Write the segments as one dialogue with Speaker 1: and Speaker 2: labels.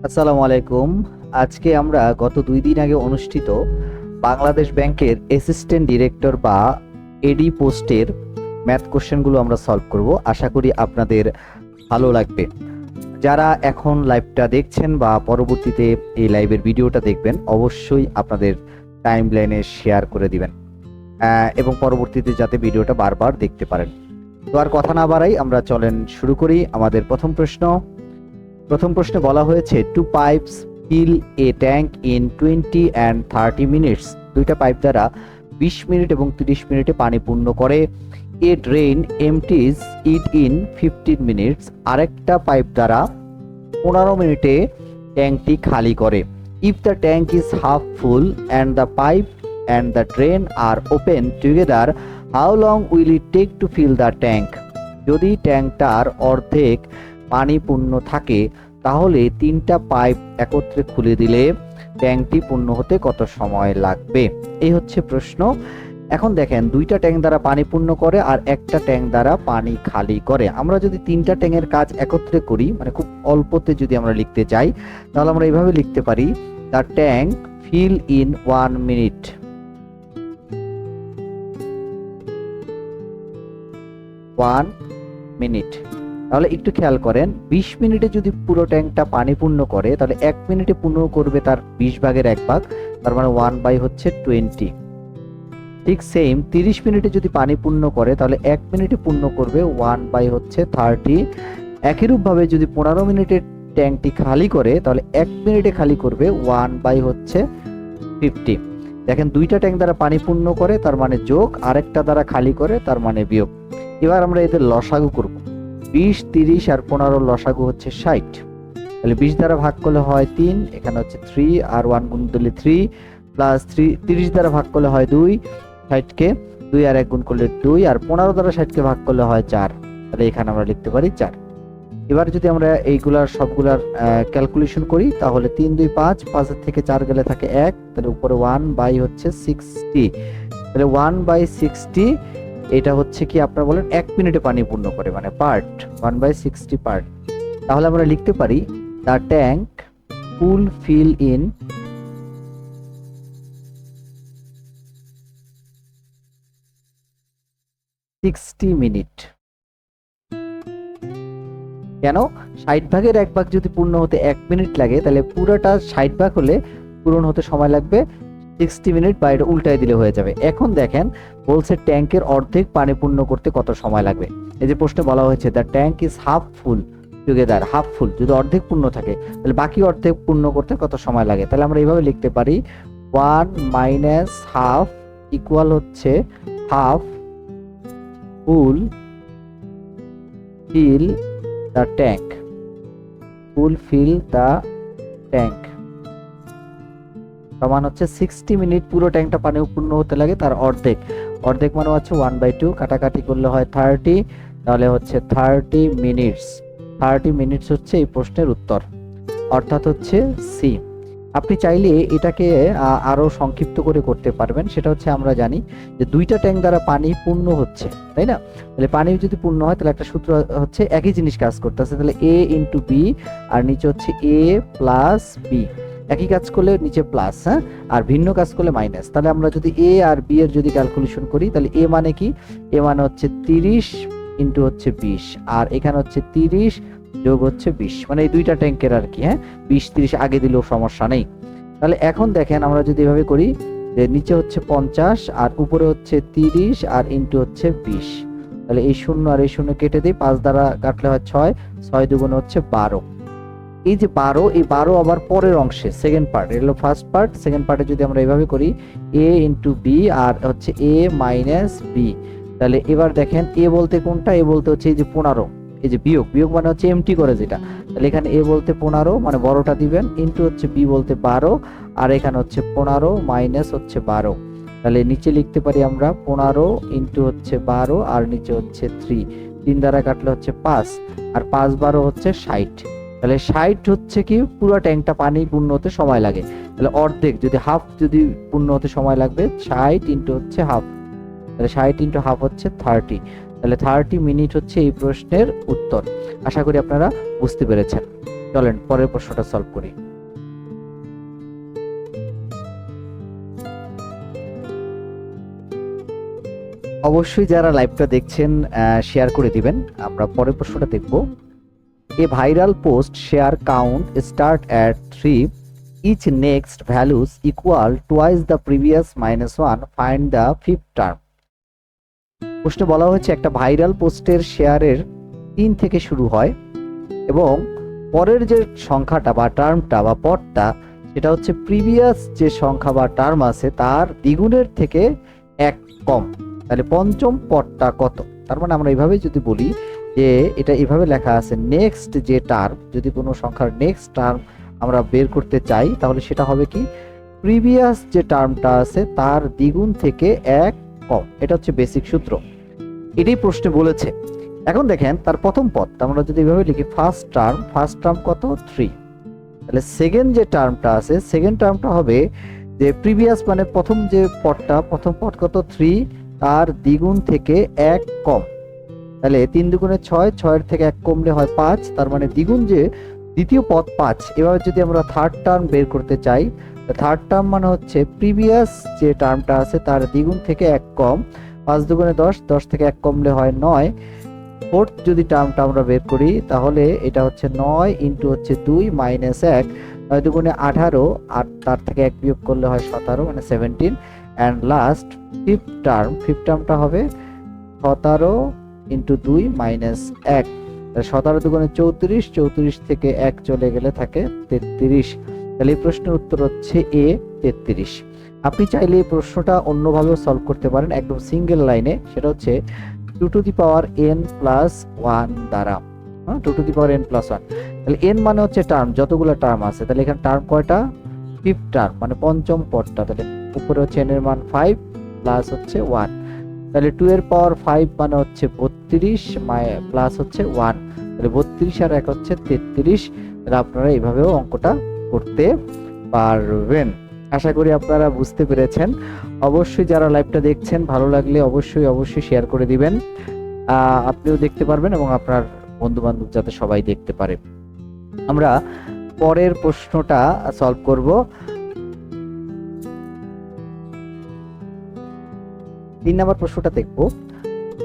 Speaker 1: আসসালামু আলাইকুম। আজকে আমরা গত 2 দিন আগে অনুষ্ঠিত বাংলাদেশ ব্যাংকের অ্যাসিস্ট্যান্ট ডিরেক্টর বা এডি পোস্টের ম্যাথ কোশ্চেনগুলো আমরা সলভ করব। আশা করি আপনাদের ভালো লাগবে। যারা এখন লাইভটা দেখছেন বা পরবর্তীতে এই লাইভের ভিডিওটা দেখবেন, অবশ্যই আপনাদের টাইমলাইনে শেয়ার করে দিবেন এবং পরবর্তীতে যাতে ভিডিওটা বারবার দেখতে পারেন। তো আর কথা না বাড়াই, আমরা চলেন শুরু করি। আমাদের প্রথম প্রশ্নে বলা হয়েছে two pipes fill a tank in 20 and 30 minutes. দুইটা পাইপ দ্বারা 20 মিনিট এবং 30 মিনিটে পানি পূর্ণ করে। A drain empties it in 15 minutes. আরেকটা পাইপ দ্বারা 15 মিনিটে ট্যাঙ্কটি খালি করে। If the tank is half full and the pipe and the drain are open together, how long will it take to fill the tank? যদি ট্যাঙ্কটার অর্ধেক পানি পূর্ণ থাকে তাহলে 3টা পাইপ একত্রে খুলে দিলে ট্যাঙ্কটি পূর্ণ হতে কত সময় লাগবে? এই হচ্ছে প্রশ্ন। এখন দেখেন, 2টা ট্যাঙ্ক দ্বারা পানি পূর্ণ করে আর একটা ট্যাঙ্ক দ্বারা পানি খালি করে। আমরা যদি 3টা ট্যাঙ্কের কাজ একত্রে করি, মানে খুব অল্পতে যদি আমরা লিখতে চাই, তাহলে আমরা এইভাবে লিখতে পারি, the tank fill in 1 minute. 1 minute. তাহলে একটু খেয়াল করেন, 20 মিনিটে যদি পুরো ট্যাঙ্কটা পানি পূর্ণ করে তাহলে 1 মিনিটে পূর্ণ করবে তার 20 ভাগের 1 ভাগ, তার মানে 1/20। ঠিক সেম 30 মিনিটে যদি পানি পূর্ণ করে তাহলে 1 মিনিটে পূর্ণ করবে 1/30। একইরূপ ভাবে যদি 15 মিনিটের ট্যাঙ্কটি খালি করে তাহলে 1 মিনিটে খালি করবে 1/50। দেখেন, 2টা ট্যাঙ্ক দ্বারা পানি পূর্ণ করে তার মানে যোগ, আরেকটা দ্বারা খালি করে তার মানে বিয়োগ। এবার আমরা এদের লসাগু করব। 20, 30 আর 15 লসাগু হচ্ছে 60। তাহলে 20 দ্বারা ভাগ করলে হয় 3, এখানে হচ্ছে 3 আর 1 গুণ দিলে 3 প্লাস 3, 30 দ্বারা ভাগ করলে হয় 2, 60কে 2 আর 1 গুণ করলে 2, আর 15 দ্বারা 60কে ভাগ করলে হয় 4। তাহলে এখানে আমরা লিখতে পারি 4। এবার যদি আমরা এইগুলার সবগুলার ক্যালকুলেশন করি তাহলে 3, 2, 5, 5 থেকে 4 গেলে থাকে 1, তাহলে উপরে 1/60। তাহলে 1/60 এটা হচ্ছে কি আপনারা বলেন 1 মিনিটে পানি পূর্ণ করে, মানে পার্ট 1/60 পার্ট। তাহলে আমরা লিখতে পারি the tank full fill in 60 minute. কেন? 60 ভাগের 1 ভাগ যদি পূর্ণ হতে 1 মিনিট লাগে তাহলে পুরোটা 60 ভাগ হলে পূরণ হতে সময় লাগবে 60 মিনিট, বা এটা উল্টায় দিলে হয়ে যাবে। এখন দেখেন, বলছে ট্যাঙ্কের অর্ধেক পানি পূর্ণ করতে কত সময় লাগবে। এই যে প্রশ্নে বলা হয়েছে the tank is half full together, half ফুল যদি অর্ধেক পূর্ণ থাকে তাহলে বাকি অর্ধেক পূর্ণ করতে কত সময় লাগে? তাহলে আমরা এইভাবে লিখতে পারি 1 মাইনাস হাফ ইকুয়াল হচ্ছে half full fill the tank. Full fill the tank সমান হচ্ছে 60 মিনিট পুরো ট্যাঙ্কটা পানি পূর্ণ হতে লাগে, তার অর্ধেক। অর্ধেক মানে হচ্ছে 1/2, কাটাকাটি করলে হয় 30, তাহলে হচ্ছে 30 মিনিটস। 30 মিনিটস হচ্ছে এই প্রশ্নের উত্তর, অর্থাৎ হচ্ছে সি। আপনি চাইলে এটাকে আরো সংক্ষিপ্ত করে করতে পারবেন। সেটা হচ্ছে, আমরা জানি যে 2টা ট্যাঙ্ক দ্বারা পানি পূর্ণ হচ্ছে, তাই না? তাহলে পানি যদি পূর্ণ হয় তাহলে একটা সূত্র হচ্ছে, একই জিনিস কাজ করতেছে, তাহলে এ ইন্টু বি আর নিচে হচ্ছে এ প্লাস বি। একই কাজ করলে নিচে প্লাস, হ্যাঁ, আর ভিন্ন কাজ করলে মাইনাস। তাহলে আমরা যদি এ আর বি এর যদি ক্যালকুলেশন করি তাহলে এ মানে কি? এ মানে হচ্ছে 30 ইন্টু হচ্ছে 20, আর এখানে হচ্ছে 30 যোগ হচ্ছে 20, মানে এই 2টা ট্যাঙ্কের আর কি, হ্যাঁ, 20, 30 আগে দিলেও সমস্যা নেই। তাহলে এখন দেখেন, আমরা যদি এভাবে করি যে নিচে হচ্ছে 50 আর উপরে হচ্ছে 30 আর ইন্টু হচ্ছে 20, তাহলে এই 0 আর এই 0 কেটে দিই, 5 দ্বারা কাটলে হয় 6, 6 দুগুণে হচ্ছে 12। এই যে 12, এই 12 আবার পরের অংশে সেকেন্ড পার্ট, এটা হলো ফার্স্ট পার্ট, সেকেন্ড পার্টে যদি আমরা এইভাবে করি এ ইন্টু বি আর হচ্ছে এ মাইনাস বি, তাহলে এবার দেখেন এ বলতে কোনটা? এ বলতে হচ্ছে এই যে 15, এই যে বিয়োগ, বিয়োগ মানে হচ্ছে এমটি করে যেটা, তাহলে এখানে এ বলতে 15 মানে বড়টা দিবেন, ইন্টু হচ্ছে বি বলতে 12, আর এখানে হচ্ছে 15 মাইনাস হচ্ছে 12। তাহলে নিচে লিখতে পারি আমরা 15 ইন্টু হচ্ছে 12 আর নিচে হচ্ছে 3, 3 দ্বারা কাটলে হচ্ছে 5, আর 5 12 হচ্ছে 60। তাহলে 60 হচ্ছে কি পুরো ট্যাঙ্কটা পানি পূর্ণ হতে সময় লাগে। তাহলে অর্ধেক যদি হাফ যদি পূর্ণ হতে সময় লাগবে 60 ইন্টু হচ্ছে হাফ, তাহলে 60 ইন্টু হাফ হচ্ছে 30। তাহলে 30 মিনিট হচ্ছে এই প্রশ্নের উত্তর। আশা করি আপনারা বুঝতে পেরেছেন। চলেন পরের প্রশ্নটা সলভ করি। অবশ্যই যারা লাইভটা দেখছেন শেয়ার করে দিবেন। আমরা পরের প্রশ্নটা দেখব। A viral post share count start at 3, each next values equals twice the previous -1, find the fifth term. প্রশ্নে বলা হয়েছে একটা ভাইরাল পোস্টের শেয়ারের 3 থেকে শুরু হয় এবং পরের যে সংখ্যাটা বা টার্মটা বা পদটা সেটা হচ্ছে প্রিভিয়াস যে সংখ্যা বা টার্ম আছে তার দ্বিগুণের থেকে 1 কম। তাহলে পঞ্চম পদটা কত? তার মানে আমরা এইভাবে যদি বলি যে এটা এভাবে লেখা আছে, নেক্সট যে টার্ম, যদি কোনো সংখ্যার নেক্সট টার্ম আমরা বের করতে চাই তাহলে সেটা হবে কি, প্রিভিয়াস যে টার্মটা আছে তার দ্বিগুণ থেকে 1 কম। এটা হচ্ছে বেসিক সূত্র, এটাই প্রশ্নে বলেছে। এখন দেখেন তার প্রথম পদ আমরা যদি এভাবে লিখি, ফার্স্ট টার্ম কত 3, তাহলে সেকেন্ড যে টার্মটা আছে সেকেন্ড টার্মটা হবে যে প্রিভিয়াস মানে প্রথম যে পদটা, প্রথম পদ কত 3, তার দ্বিগুণ থেকে 1 কম। তাহলে 3 দুগুণে 6, 6 থেকে 1 কমলে হয় 5, তার মানে দ্বিগুণ যে দ্বিতীয় পদ 5। এবার যদি আমরা থার্ড টার্ম বের করতে চাই, থার্ড টার্ম মানে হচ্ছে প্রিভিয়াস যে টার্মটা আছে তার দ্বিগুণ থেকে 1 কম। 5 দুগুণে 10, 10 থেকে 1 কমলে হয় 9। ফোর্থ যদি টার্মটা আমরা বের করি তাহলে এটা হচ্ছে 9 ইন্টু হচ্ছে 2 মাইনাস 1, 9 দুগুণে 18, আর তার থেকে 1 বিয়োগ করলে হয় 17 মানে 17। অ্যান্ড লাস্ট ফিফথ টার্মটা হবে 17 ইন্টু 2 মাইনাস 1, 17 দুগুণে 34, 34 থেকে 1 চলে গেলে থাকে 33। তাহলে এই প্রশ্নের উত্তর হচ্ছে এ 33। আপনি চাইলে এই প্রশ্নটা অন্যভাবেও সলভ করতে পারেন, একদম সিঙ্গেল লাইনে, সেটা হচ্ছে 2 two the power n plus 1 দ্বারা। 2 two the power n plus 1, তাহলে n মানে হচ্ছে টার্ম, যতগুলো টার্ম আছে। তাহলে এখানে টার্ম কয়টা, ফিফথ টার্ম মানে পঞ্চম পদটা। তাহলে উপরে হচ্ছে n এর মান 5 প্লাস হচ্ছে 1, তাহলে 2 এর পাওয়ার 5 মানে হচ্ছে 32 প্লাস হচ্ছে 1, তাহলে 32 আর 1 হচ্ছে 33। তাহলে আপনারা এইভাবেও অঙ্কটা করতে পারবেন। আশা করি আপনারা বুঝতে পেরেছেন। অবশ্যই যারা লাইভটা দেখছেন ভালো লাগলে অবশ্যই শেয়ার করে দিবেন, আপনিও দেখতে পারবেন এবং আপনার বন্ধু বান্ধব যাতে সবাই দেখতে পারে। আমরা পরের প্রশ্নটা সলভ করব। 3 নম্বর প্রশ্নটা দেখব।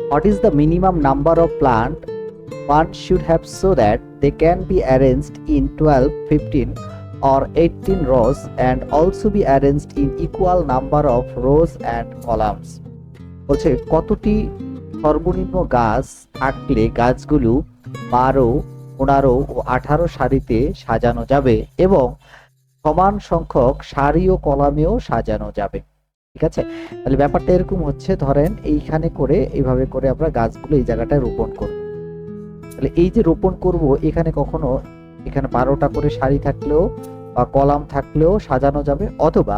Speaker 1: What is the minimum number of plant one should have so that they can be arranged in 12, 15 or 18 rows and also be arranged in equal number of rows and columns? বলছে কতটি সর্বনিম্ন গাছ থাকলে গাছগুলো 12, 15 ও 18 সারিতে সাজানো যাবে এবং সমান সংখ্যক সারি ও কলামেও সাজানো যাবে। ঠিক আছে, তাহলে ব্যাপারটা এরকম হচ্ছে, ধরেন এইখানে করে এইভাবে করে আমরা গাছগুলো এই জায়গাটায় রোপণ করব। তাহলে এই যে রোপণ করব এখানে কখনো এখানে 12টা করে সারি থাকলেও বা কলাম থাকলেও সাজানো যাবে, অথবা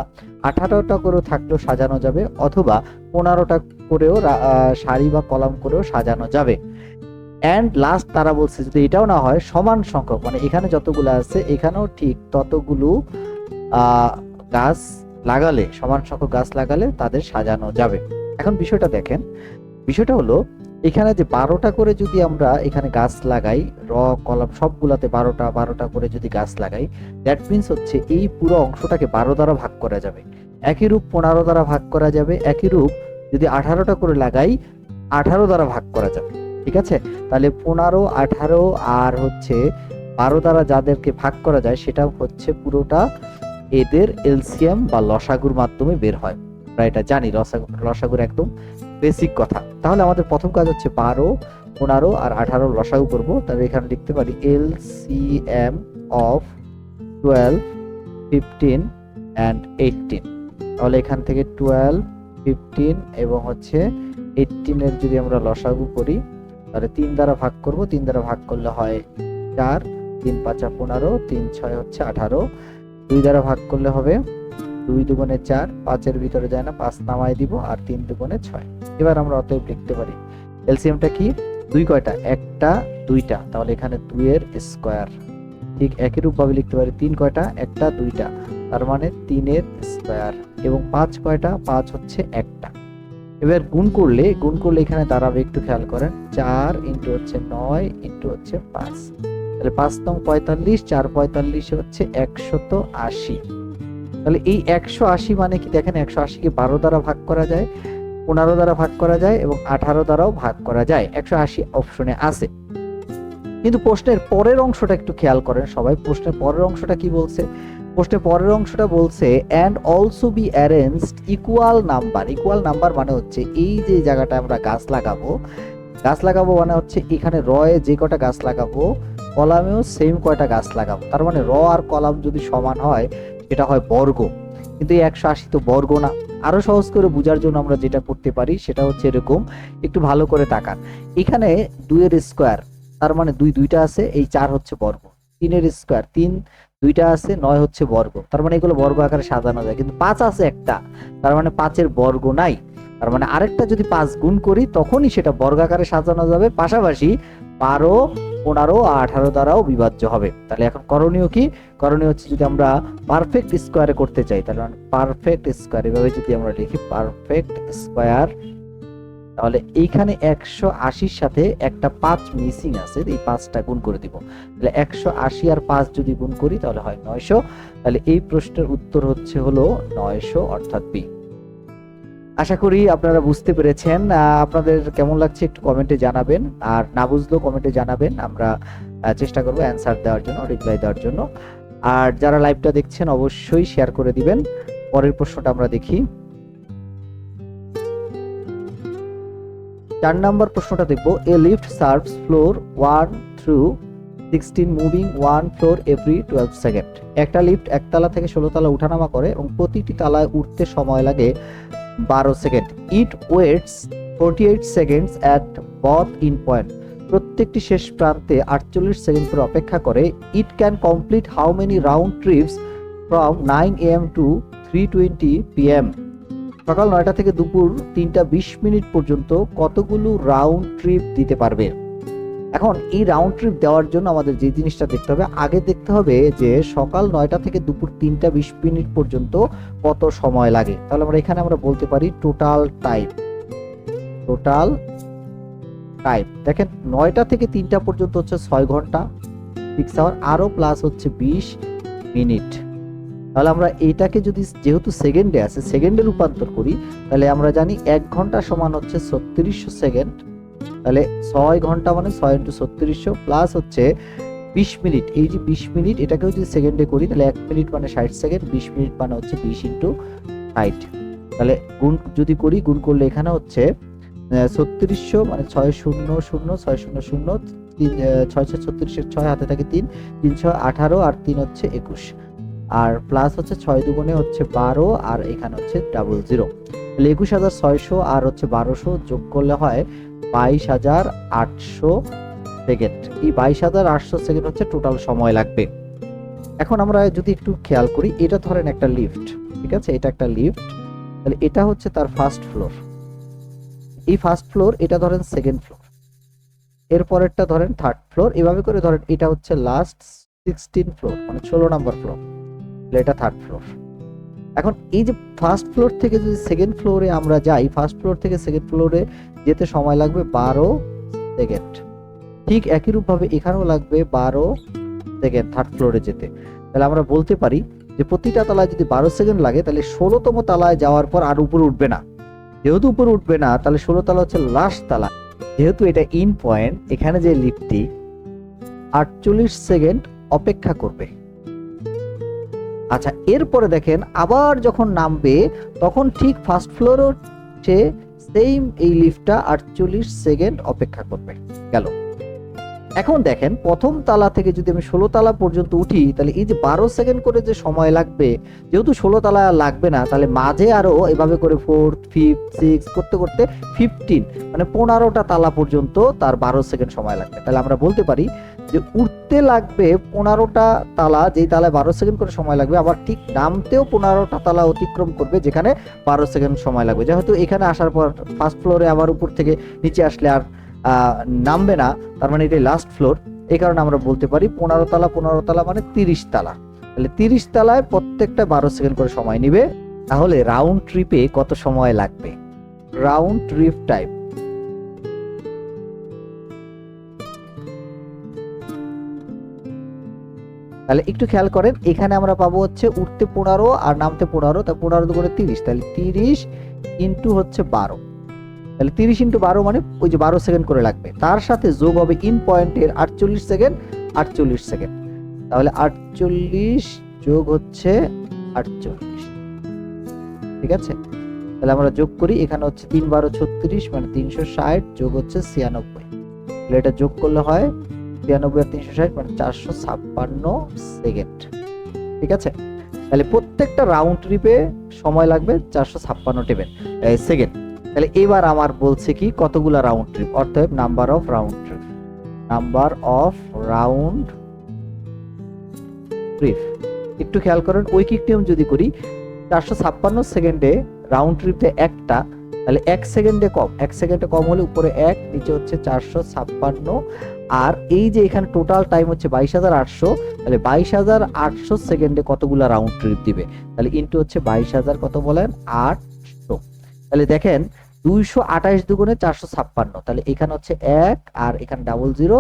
Speaker 1: 18টা করেও থাকলেও সাজানো যাবে, অথবা 15টা করেও সারি বা কলাম করেও সাজানো যাবে। অ্যান্ড লাস্ট তারা বলছে যদি এটাও না হয় সমান সংখ্যক, মানে এখানে যতগুলো আছে এখানেও ঠিক ততগুলো গাছ লাগালে, সমান সংখ্যক গাছ লাগালে তাদের সাজানো যাবে। এখন বিষয়টা দেখেন, বিষয়টা হলো এখানে যে 12টা করে যদি আমরা এখানে গাছ লাগাই, কলাম সবগুলাতে 12টা করে যদি গাছ লাগাই, দ্যাট মিনস হচ্ছে এই পুরো অংশটাকে 12 দ্বারা ভাগ করা যাবে। একই রূপ 15 দ্বারা ভাগ করা যাবে, একই রূপ যদি 18টা করে লাগাই 18 দ্বারা ভাগ করা যাবে। ঠিক আছে, তাহলে 15, 18 আর হচ্ছে 12 দ্বারা যাদেরকে ভাগ করা যায় সেটা হচ্ছে পুরোটা এদের এলসিএম বা লসাগুর মাধ্যমে বের হয়। আমরা এটা জানি, লসাগুর একদম বেসিক কথা। তাহলে আমাদের প্রথম কাজ হচ্ছে 12, 15 আর 18 লসাগু করব। তাহলে এখানে লিখতে পারি এলসিএম অফ 12, 15 and 18। তাহলে এখান থেকে 12, 15 এবং হচ্ছে 18 এর যদি আমরা লসাগু করি তাহলে 3 দ্বারা ভাগ করব, 3 দ্বারা ভাগ করলে হয় 4, 3 5 15, 3 6 হচ্ছে 18, 2 দ্বারা ভাগ করলে হবে 2 দুগুণে 4, 5 ভিতরে যায় না, 5 নামাই দিব, আর 3 দুগুণে 6। এবার আমরা অতএব লিখতে পারি এলসিএমটা কি, 2 কয়টা, একটা 2টা, তাহলে এখানে 2 এর স্কয়ার। ঠিক একই রূপ ভাবে লিখতে পারি 3 কয়টা, একটা 2টা, তার মানে 3 এর স্কয়ার। এবং 5 কয়টা, 5 হচ্ছে একটা। এবার গুণ করলে এখানে দাঁড়াবে, একটু খেয়াল করেন, 4 ইন্টু হচ্ছে 9 ইন্টু হচ্ছে 5। তাহলে 5 নং 45, 4 45 হচ্ছে 180। তাহলে এই 180 মানে কি দেখেন, 180 কে 12 দ্বারা ভাগ করা যায়, 15 দ্বারা ভাগ করা যায় এবং 18 দ্বারাও ভাগ করা যায়। 180 অপশনে আছে। কিন্তু প্রশ্নের পরের অংশটা একটু খেয়াল করেন সবাই। প্রশ্নের পরের অংশটা কি বলছে? প্রশ্নের পরের অংশটা বলছে and also be arranged equal number. Equal number মানে হচ্ছে এই যে জায়গাটা আমরা গাছ লাগাবো মানে হচ্ছে এখানে রয়ে যে কটা গাছ লাগাবো কলামেও সেম কয়টা গাছ লাগাবো। তার মানে র আর কলাম যদি সমান হয় সেটা হয় বর্গ, কিন্তু এই 180 তো বর্গ না। আরো সহজ করে বোঝার জন্য আমরা যেটা করতে পারি সেটা হচ্ছে এরকম, একটু ভালো করে তাকান। এখানে 2 এর স্কয়ার, তার মানে 2 দুইটা আছে, এই 4 হচ্ছে বর্গ। 3 এর স্কয়ার, 3 দুইটা আছে, 9 হচ্ছে বর্গ। তার মানে এগুলো বর্গ আকারে সাজানো যায়। কিন্তু 5 আছে একটা, তার মানে 5 এর বর্গ নাই। তার মানে আরেকটা যদি 5 গুণ করি তখনই সেটা বর্গ আকারে সাজানো যাবে, পাশাপাশি 12, 15 আর 18 দ্বারাও বিভাজ্য হবে। তাহলে এখন করণীয় কি? করণীয় হচ্ছে যদি আমরা পারফেক্ট স্কয়ারে করতে চাই, তাহলে পারফেক্ট স্কয়ার এভাবে যদি আমরা লিখি পারফেক্ট স্কয়ার, তাহলে এইখানে 180 সাথে একটা 5 মিসিং আছে, এই 5টা গুণ করে দিব। তাহলে 180 আর 5 যদি গুণ করি তাহলে হয় 900। তাহলে এই প্রশ্নের উত্তর হচ্ছে হলো 900 অর্থাৎ বি। আশা করি আপনারা বুঝতে পেরেছেন। আপনাদের কেমন লাগছে একটু কমেন্টে জানাবেন, আর না বুঝলেও কমেন্টে জানাবেন। আমরা চেষ্টা করবো অ্যান্সার দেওয়ার জন্য, রিপ্লাই দেওয়ার জন্য। আর যারা লাইভটা দেখছেন অবশ্যই শেয়ার করে দিবেন। পরের প্রশ্নটা আমরা দেখি। 4 নাম্বার প্রশ্নটা দেখবো। A lift serves floor 1 through 16 moving 1 floor every 12 second. একটা লিফট একতলা থেকে 16 তলা উঠানামা করে এবং প্রতিটি তলায় উঠতে সময় লাগে 12 second. It waits 48 seconds at both end point. প্রত্যেকটি শেষ প্রান্তে 48 সেকেন্ড করে অপেক্ষা করে। It can complete how many round trips from 9 AM to 3:20 PM। সকাল 9টা থেকে দুপুর 3টা 20 মিনিট পর্যন্ত কতগুলো রাউন্ড ট্রিপ দিতে পারবে? এখন এই রাউন্ড ট্রিপ দেওয়ার জন্য আমাদের যে জিনিসটা দেখতে হবে, আগে দেখতে হবে যে সকাল 9টা থেকে দুপুর 3টা 20 মিনিট পর্যন্ত কত সময় লাগে। তাহলে আমরা এখানে আমরা বলতে পারি টোটাল টাইম। টোটাল টাইম দেখেন 9টা থেকে 3টা পর্যন্ত হচ্ছে 6 ঘন্টা 6 আওয়ার, আরো প্লাস হচ্ছে 20 মিনিট। তাহলে আমরা এইটাকে যদি যেহেতু সেকেন্ডে আছে সেকেন্ডে রূপান্তর করি, তাহলে আমরা জানি 1 ঘন্টা সমান হচ্ছে 3600 সেকেন্ড। তাহলে 6 ঘন্টা মানে 6 × 3600 প্লাস হচ্ছে 20 মিনিট। এই যে 20 মিনিট এটাকেও যদি সেকেন্ডে করি তাহলে 1 মিনিট মানে 60 সেকেন্ড, 20 মিনিট মানে হচ্ছে 20 × 60। তাহলে গুণ যদি করি, গুণ করলে এখানে হচ্ছে 3600 মানে 600 600 6 36 6 হাতে থাকে 3 318 আর 3 হচ্ছে 21 আর প্লাস হচ্ছে 6 দুগুণে হচ্ছে 12 আর এখানে হচ্ছে 00। তাহলে 21600 আর হচ্ছে 1200 যোগ করলে হয় 22800 সেকেন্ড। এই 22800 সেকেন্ড হচ্ছে টোটাল সময় লাগবে। এখন আমরা যদি একটু খেয়াল করি, এটা ধরেন একটা লিফট, ঠিক আছে, এটা একটা লিফট। তাহলে এটা হচ্ছে তার ফার্স্ট ফ্লোর, এই ফার্স্ট ফ্লোর, এটা ধরেন সেকেন্ড ফ্লোর, এর পরেরটা ধরেন থার্ড ফ্লোর, এভাবে করে ধরেন এটা হচ্ছে লাস্ট 16 ফ্লোর মানে 16 নাম্বার ফ্লোর, এটা থার্ড ফ্লোর। এখন এই যে ফার্স্ট ফ্লোর থেকে যদি সেকেন্ড ফ্লোরে আমরা যাই, ফার্স্ট ফ্লোর থেকে সেকেন্ড ফ্লোরে যেতে সময় লাগবে 12 সেকেন্ড। ঠিক একই রূপভাবে এখানেও লাগবে 12 সেকেন্ড থার্ড ফ্লোরে যেতে। তাহলে আমরা বলতে পারি যে প্রতিটা তলায় যদি 12 সেকেন্ড লাগে তাহলে 16তম তলায় যাওয়ার পর আর উপরে উঠবে না। যেহেতু উপরে উঠবে না তাহলে 16 তলা হচ্ছে লাস্ট তলা। যেহেতু এটা ইন পয়েন্ট, এখানে যে লিফটটি 48 সেকেন্ড অপেক্ষা করবে। আচ্ছা, এরপরে দেখেন আবার যখন নামবে তখন ঠিক ফার্স্ট ফ্লোরও সে সেম এই লিফটটা 48 সেকেন্ড অপেক্ষা করবে। গেল। এখন দেখেন প্রথম তালা থেকে যদি আমি 16 তালা পর্যন্ত উঠি তাহলে এই যে 12 সেকেন্ড করে যে সময় লাগবে, যেহেতু 16 তালা লাগবে না তাহলে মাঝে আরো এভাবে করে 4 5 6 করতে করতে 15 মানে 15টা তালা পর্যন্ত তার 12 সেকেন্ড সময় লাগবে। তাহলে আমরা বলতে পারি যে উঠতে লাগবে 15টা তালা, যেই তালায় 12 সেকেন্ড করে সময় লাগবে, আবার ঠিক নামতেও 15টা তালা অতিক্রম করবে যেখানে 12 সেকেন্ড সময় লাগবে। যেহেতু এখানে আসার পর ফার্স্ট ফ্লোরে আবার উপর থেকে নিচে আসলে আর নামবে না, তার মানে এটাই লাস্ট ফ্লোর। এই কারণে আমরা বলতে পারি 15 তালা মানে 30 তালা। তাহলে 30 তালায় প্রত্যেকটা 12 সেকেন্ড করে সময় নিবে। তাহলে রাউন্ড ট্রিপে কত সময় লাগবে? রাউন্ড ট্রিপ টাইম তাহলে একটু খেয়াল করেন, এখানে আমরা পাবো হচ্ছে উঠতে 15 আর নামতে 15, তা 15 দুগুণে 30, তাহলে 30 ইন্টু হচ্ছে 12, তাহলে 30 ইন্টু 12 মানে ওই যে 12 সেকেন্ড করে লাগবে, তার সাথে যোগ হবে ইন পয়েন্টের 48 সেকেন্ড, 48 সেকেন্ড, তাহলে 48 যোগ হচ্ছে 48, ঠিক আছে। তাহলে আমরা যোগ করি, এখানে হচ্ছে 3 12 36 মানে 360 যোগ হচ্ছে 96, তাহলে এটা যোগ করলে হয় 93 আর 360 মানে 456 সেকেন্ড, ঠিক আছে। তাহলে প্রত্যেকটা রাউন্ড ট্রিপে সময় লাগবে 456 সেকেন্ড। তাহলে এবার আমার বলছে কি কতগুলা রাউন্ড ট্রিপ, অর্থাৎ number of round trip, number of round trip. একটু খেয়াল করেন, ঐকিক নিয়ম যদি করি 456 সেকেন্ডে রাউন্ড ট্রিপে একটা, তাহলে 1 সেকেন্ডে কম, 1 সেকেন্ডে কম হলে উপরে 1 নিচে হচ্ছে 456, আর এই যে এখানে টোটাল টাইম হচ্ছে 22,800, তাহলে 22,800 সেকেন্ডে কতগুলা রাউন্ড ট্রিপ দিবে, তাহলে ইনটু হচ্ছে 22,000 কত বলেন 800। তাহলে দেখেন 228 দুগুণে 456, তাহলে এখানে হচ্ছে 1 আর এখানে ডাবল জিরো,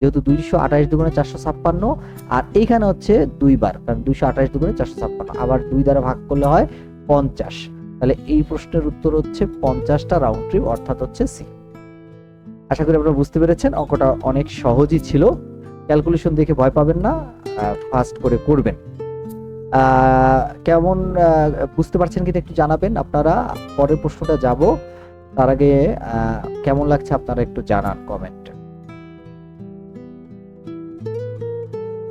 Speaker 1: যেহেতু 228 দুগুণে 456, আর এইখানে হচ্ছে 2 বার, কারণ 228 দুগুণে 456 আবার 2 দ্বারা ভাগ করলে হয় 50। তাহলে এই প্রশ্নের উত্তর হচ্ছে 50টা রাউন্ড ট্রিপ, অর্থাৎ হচ্ছে সি। আশা করি আপনারা বুঝতে পেরেছেন, অঙ্কটা অনেক সহজই ছিল, ক্যালকুলেশন দেখে ভয় পাবেন না, ফাস্ট করে করবেন। কেমন বুঝতে পারছেন কিনা একটু জানাবেন আপনারা। পরের প্রশ্নটা যাব, তার আগে কেমন লাগছে আপনারা একটু জানান কমেন্টে।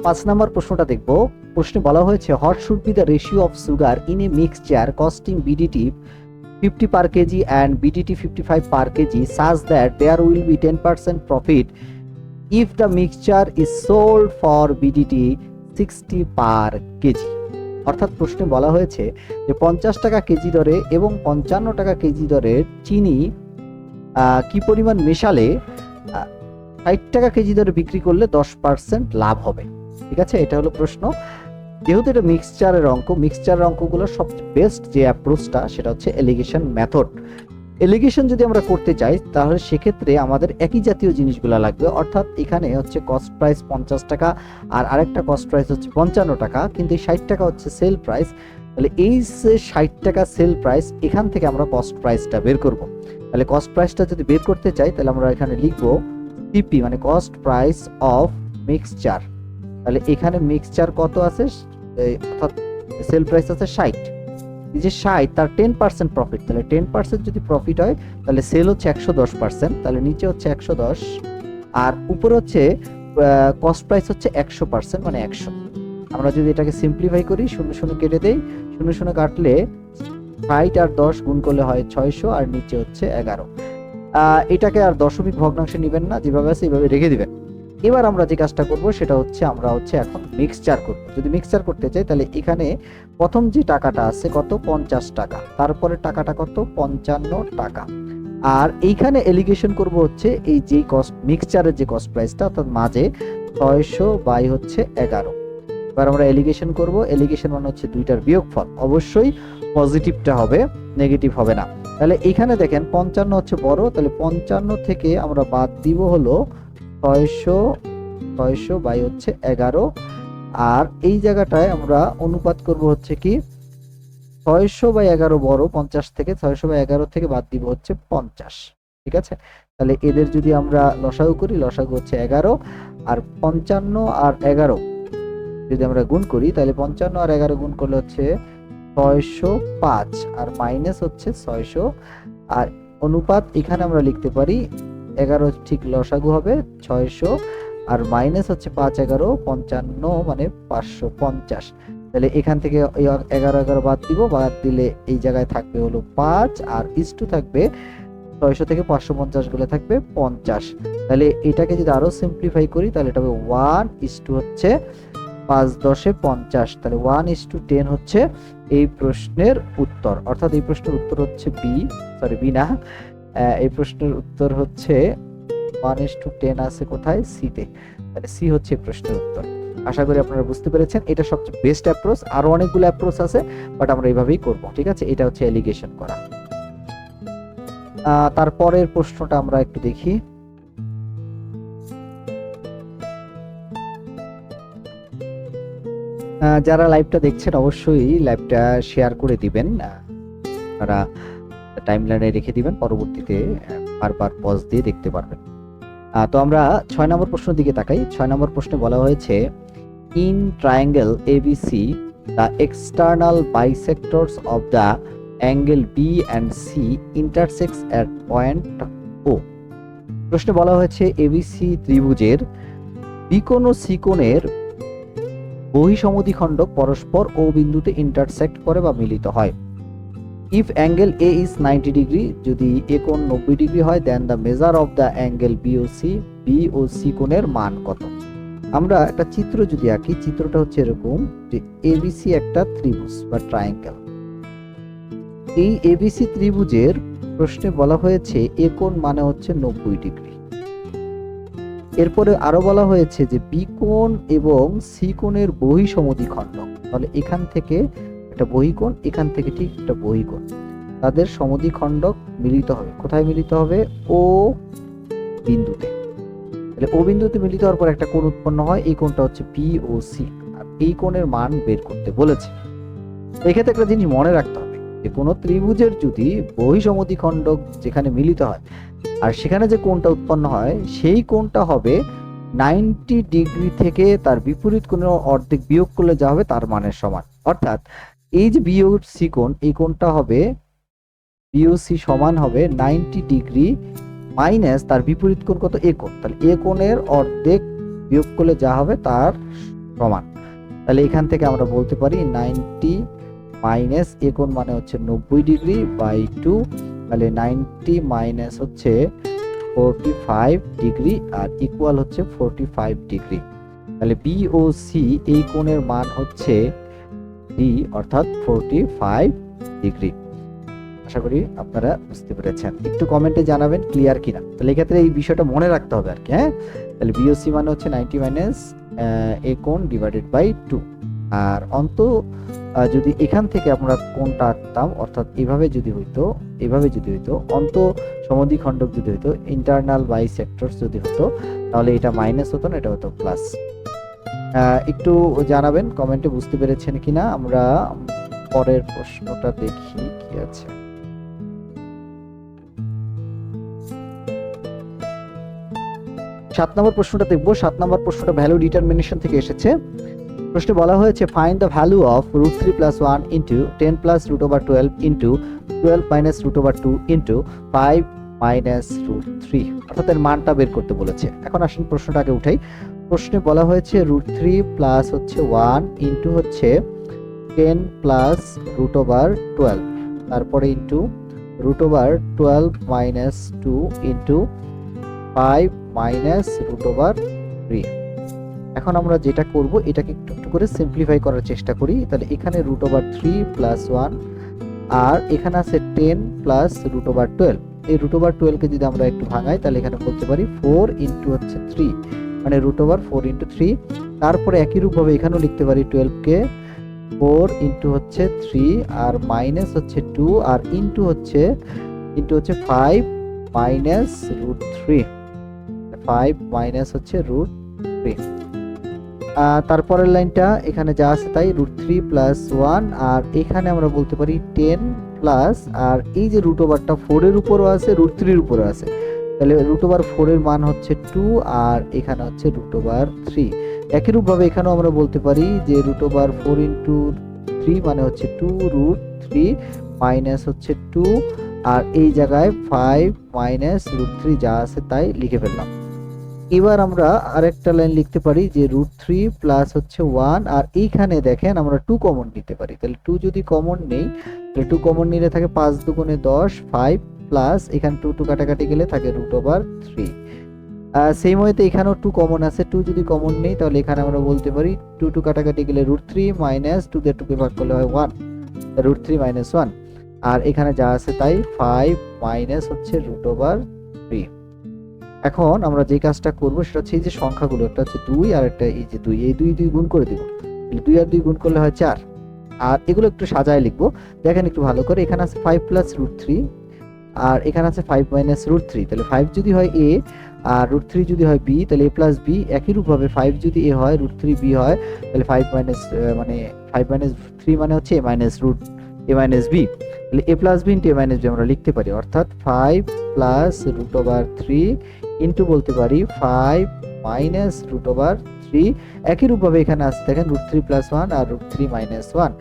Speaker 1: 5 নম্বর প্রশ্নটা দেখব। প্রশ্নে বলা হয়েছে what should be the ratio of sugar in a mixture costing BDT 50 per kg and BDT 55 per kg such that there will be 10% profit if the mixture is sold for BDT 60 per kg। অর্থাৎ প্রশ্নে বলা হয়েছে যে 50 টাকা KG দরে এবং 55 টাকা KG দরে চিনি কি পরিমাণ মেশালে 60 টাকা কেজি দরে বিক্রি করলে 10% লাভ হবে, ঠিক আছে। এটা হলো প্রশ্ন। যেহেতু এটা মিক্সচারের অঙ্ক, মিক্সচারের অঙ্কগুলোর সবচেয়ে বেস্ট যে অ্যাপ্রোচটা সেটা হচ্ছে এলিগেশন মেথড। এলিগেশন যদি আমরা করতে চাই তাহলে সেক্ষেত্রে আমাদের একই জাতীয় জিনিসগুলো লাগবে, অর্থাৎ এখানে হচ্ছে কস্ট প্রাইস 50 টাকা আর আরেকটা কস্ট প্রাইস হচ্ছে 55 টাকা, কিন্তু এই 60 টাকা হচ্ছে সেল প্রাইস। তাহলে এই যে 60 টাকা সেল প্রাইস, এখান থেকে আমরা কস্ট প্রাইসটা বের করব। তাহলে কস্ট প্রাইসটা যদি বের করতে চাই তাহলে আমরা এখানে লিখবো সিপি মানে কস্ট প্রাইস অফ মিক্সচার। তাহলে এখানে মিক্সচার কত আছে, অর্থাৎ সেল প্রাইস আছে 60, এই যে 60 তার 10% প্রফিট, তাহলে 10% যদি প্রফিট হয় তাহলে সেল হচ্ছে 110%, তাহলে নিচে হচ্ছে 110 আর উপরে হচ্ছে কস্ট প্রাইস হচ্ছে 100% মানে 100। আমরা যদি এটাকে সিম্পলিফাই করি, 0 0 কেটে দেই, 0 0 কাটলে 60 আর 10 গুণ করলে হয় 600 আর নিচে হচ্ছে 11। এটাকে আর দশমিক ভগ্নাংশে নেবেন না, যেভাবে আছে এইভাবে রেখে দিবেন। এবার আমরা যে কাজটা করব সেটা হচ্ছে আমরা হচ্ছে এখন মিক্সচার করব। যদি মিক্সচার করতে চাই তাহলে এখানে প্রথম যে টাকাটা আছে কত 50 টাকা, তারপরে টাকাটা কত 55 টাকা, আর এইখানে এলিগেশন করব হচ্ছে এই যে কস্ট মিক্সচারের যে কস্ট প্রাইসটা, অর্থাৎ মাঝে 600 বাই হচ্ছে 11। এবার আমরা এলিগেশন করব, এলিগেশন মানে হচ্ছে দুইটার বিয়োগফল, অবশ্যই পজিটিভটা হবে, নেগেটিভ হবে না। তাহলে এখানে দেখেন 55 হচ্ছে বড়, তাহলে 55 থেকে আমরা বাদ দিব হলো 600 বাই হচ্ছে 11, আর এই জায়গাটায় আমরা অনুপাত করব হচ্ছে কি 600 বাই 11 বড় 50 থেকে, 600 বাই 11 থেকে বাদ দিব হচ্ছে 50, ঠিক আছে। তাহলে এদের যদি আমরা লসাগু করি, লসাগু হচ্ছে 11, আর 55 আর 11 যদি আমরা গুণ করি তাহলে 55 আর 11 গুণ করলে হচ্ছে 605 আর মাইনাস হচ্ছে 600, আর অনুপাত এখানে আমরা লিখতে পারি 11 ঠিক লসাগু হবে 600 আর মাইনাস হচ্ছে 5 11 55 মানে 550। তাহলে এখান থেকে 11 11 বাদ দিব, বাদ দিলে এই জায়গায় থাকবে হলো 5 আর ইস্টু থাকবে 600 থেকে 550 গুলো থাকবে 50। তাহলে এটাকে যদি আরো সিম্পলিফাই করি তাহলে এটা হবে 1 হচ্ছে 5 10 50, তাহলে 1:10 হচ্ছে এই প্রশ্নের উত্তর। অর্থাৎ এই প্রশ্নের উত্তর হচ্ছে বি, সরি বি না, এই প্রশ্নের উত্তর হচ্ছে 1:10 আছে কোথায়, সি তে, তাহলে সি হচ্ছে এই প্রশ্নের উত্তর। আশা করি আপনারা বুঝতে পেরেছেন, এটা সবচেয়ে বেস্ট অ্যাপ্রোচ, আরো অনেকগুলো অ্যাপ্রোচ আছে বাট আমরা এইভাবেই করব, ঠিক আছে। এটা হচ্ছে এলিগেশন করা। তারপরের প্রশ্নটা আমরা একটু দেখি। যারা লাইভটা দেখছেন অবশ্যই লাইভটা শেয়ার করে দিবেন, আপনারা টাইমলাইনে রেখে দিবেন, পরবর্তীতে বারবার পজ দিয়ে দেখতে পারবেন। তো আমরা 6 নম্বর প্রশ্নের দিকে তাকাই। 6 নম্বর প্রশ্নে বলা হয়েছে in triangle ABC the external bisectors of the angle B and C intersects at point O. প্রশ্নে বলা হয়েছে এবিসি ত্রিভুজের বিকোণ ও সিকোণের বহিঃসমদ্বিখণ্ডক পরস্পর ও বিন্দুতে ইন্টারসেক্ট করে বা মিলিত হয়। If angle A is 90 degree, যদি এ কোণ 90 ডিগ্রি হয়, then the measure of the angle B O C কোণের মান কত? আমরা একটা চিত্র যদি আঁকি, চিত্রটা হচ্ছে এরকম যে এবিসি একটা ত্রিভুজ বা ট্রায়াঙ্গেল। এই এবিসি ত্রিভুজের প্রশ্নে বলা হয়েছে এ কোণ মানে হচ্ছে 90 ডিগ্রি। এরপরে আরো বলা হয়েছে যে বি কোণ এবং সি কোণের বহিঃসমদ্বিখণ্ডক, তাহলে এখান থেকে একটা বহিঃকোণ, এখান থেকে ঠিক একটা বহিঃকোণ, তাদের সমদ্বিখণ্ডক মিলিত হবে। কোথায় মিলিত হবে? ও বিন্দুতে। তাহলে ও বিন্দুতে মিলিত হওয়ার পর একটা কোণ উৎপন্ন হয়, এই কোণটা হচ্ছে পি ও সি, আর এই কোণের মান বের করতে বলেছে। এক্ষেত্রে একটা জিনিস মনে রাখতে হবে যে কোনো ত্রিভুজের যদি বহিঃসমদ্বিখণ্ডক যেখানে মিলিত হয় আর সেখানে যে কোণটা উৎপন্ন হয় সেই কোণটা হবে 90 ডিগ্রি থেকে তার বিপরীত কোণের অর্ধেক বিয়োগ করলে যা হবে তার মানের সমান। অর্থাৎ এই যে বি ও সি কোণ, এই কোণটা হবে বি ও সি সমান হবে 90 ডিগ্রি মাইনাস তার বিপরীত কোণ কত? এ কোণ। তাহলে এ কোণের অর্ধেক বিয়োগ করলে যা হবে তার সমান। তাহলে এখান থেকে আমরা বলতে পারি 90 মাইনাস এ কোণ মানে হচ্ছে 90 ডিগ্রি বাই 2, তাহলে 90 মাইনাস হচ্ছে 45 ডিগ্রি আর ইকুয়াল হচ্ছে 45 ডিগ্রি। তাহলে বি ও সি এই কোণের মান হচ্ছে ডি, অর্থাৎ 45 ডিগ্রি। আশা করি আপনারা বুঝতে পেরেছেন। একটু কমেন্টে জানাবেন ক্লিয়ার কিনা। তাহলে এক্ষেত্রে এই বিষয়টা মনে রাখতে হবে আর কি। হ্যাঁ, তাহলে বি ও সি মানে হচ্ছে 90 মাইনাস এ কোণ ডিভাইডেড বাই 2। আর যদি এখান থেকে আমরা কোণটা আঁকতাম, অর্থাৎ এভাবে যদি হইতো, অন্ত সমদ্বিখণ্ডক যদি হইতো, ইন্টারনাল বাইসেক্টরস যদি হতো, তাহলে এটা মাইনাস হতো না, এটা হতো প্লাস। একটু জানাবেন কমেন্টে বুঝতে পেরেছেন কিনা। আমরা পরের প্রশ্নটা দেখি কি আছে। সাত নম্বর প্রশ্নটা দেখবো। 7 নম্বর প্রশ্নটা ভ্যালু ডিটারমিনেশন থেকে এসেছে। প্রশ্নে বলা হয়েছে find the value of √3 + 1 into 10 + √12 into 12 - √2 into 5 - √3, অর্থাৎ এর মানটা বের করতে বলেছে। এখন আসুন প্রশ্নটাকে উঠাই। প্রশ্নে বলা হয়েছে √3 প্লাস হচ্ছে 1 ইন্টু হচ্ছে 10 + √12, তারপরে ইন্টু √12 - 2 ইন্টু 5 - √3। এখন আমরা যেটা করব এটাকে একটু একটু করে সিম্পলিফাই করার চেষ্টা করি। তাহলে এখানে √3 + 1 আর এখানে আছে 10 + √12। এই √12 কে যদি আমরা একটু ভাঙাই তাহলে এখানে বলতে পারি 4 ইন্টু হচ্ছে 3, মানে √4 ইন্টু 3। তারপরে একই রূপভাবে এখানেও লিখতে পারি 12 কে 4 ইন্টু হচ্ছে 3 আর মাইনাস হচ্ছে 2 আর ইন্টু হচ্ছে 5 - √3। তারপরের লাইনটা এখানে যা আছে তাই √3 + 1 আর এখানে আমরা বলতে পারি 10 প্লাস আর এই যে √টা 4 এর উপরও আছে, √3 এর উপরও আছে, তাহলে √4 এর মান হচ্ছে 2 আর এখানে হচ্ছে √3। একই রূপভাবে এখানেও আমরা বলতে পারি যে √4 ইন্টু 3 মানে হচ্ছে 2√3 মাইনাস হচ্ছে 2 আর এই জায়গায় 5 - √3 যা আছে তাই লিখে ফেললাম। এবার আমরা আরেকটা লাইন লিখতে পারি যে √3 প্লাস হচ্ছে 1 আর এইখানে দেখেন আমরা 2 কমন নিতে পারি। তাহলে 2 যদি কমন নেই, তাহলে 2 কমন নিলে থাকে 5 × 2 = 10, 5 প্লাস এখানে 2 কাটাকাটি গেলে থাকে √3। সেম ওয়েতে এখানেও 2 কমন আছে, 2 যদি কমন নেই তাহলে এখানে আমরা বলতে পারি 2 কাটাকাটি গেলে √3 মাইনাস 2 দিয়ে 2 কে ভাগ করলে হয় 1, √3 - 1 আর এখানে যা আছে তাই 5 মাইনাস হচ্ছে √3। এখন আমরা যে কাজটা করব সেটা হচ্ছে এই যে সংখ্যাগুলো, একটা হচ্ছে 2 আর একটা এই যে 2, এই 2 গুণ করে দিব। 2 আর 2 গুণ করলে হয় 4 আর এগুলো একটু সাজায় লিখবো। দেখেন একটু ভালো করে, এখানে আছে 5 + √3 আর এখানে আছে 5 মাইনাস রুট 3, তাহলে 5 যদি হয় a আর রুট 3 যদি হয় b, তাহলে a প্লাস b একই রূপ ভাবে 5 যদি a হয় রুট 3 b হয়, তাহলে 5 মাইনাস মানে 5 মাইনাস 3 মানে হচ্ছে a minus root a minus b, তাহলে a plus b into a minus b আমরা লিখতে পারি, অর্থাৎ 5 প্লাস রুট ওভার 3 ইন্টু বলতে পারি 5 মাইনাস রুট ওভার 3। একই রূপভাবে এখানে আছে দেখেন রুট 3 প্লাস 1 আর রুট 3 মাইনাস 1,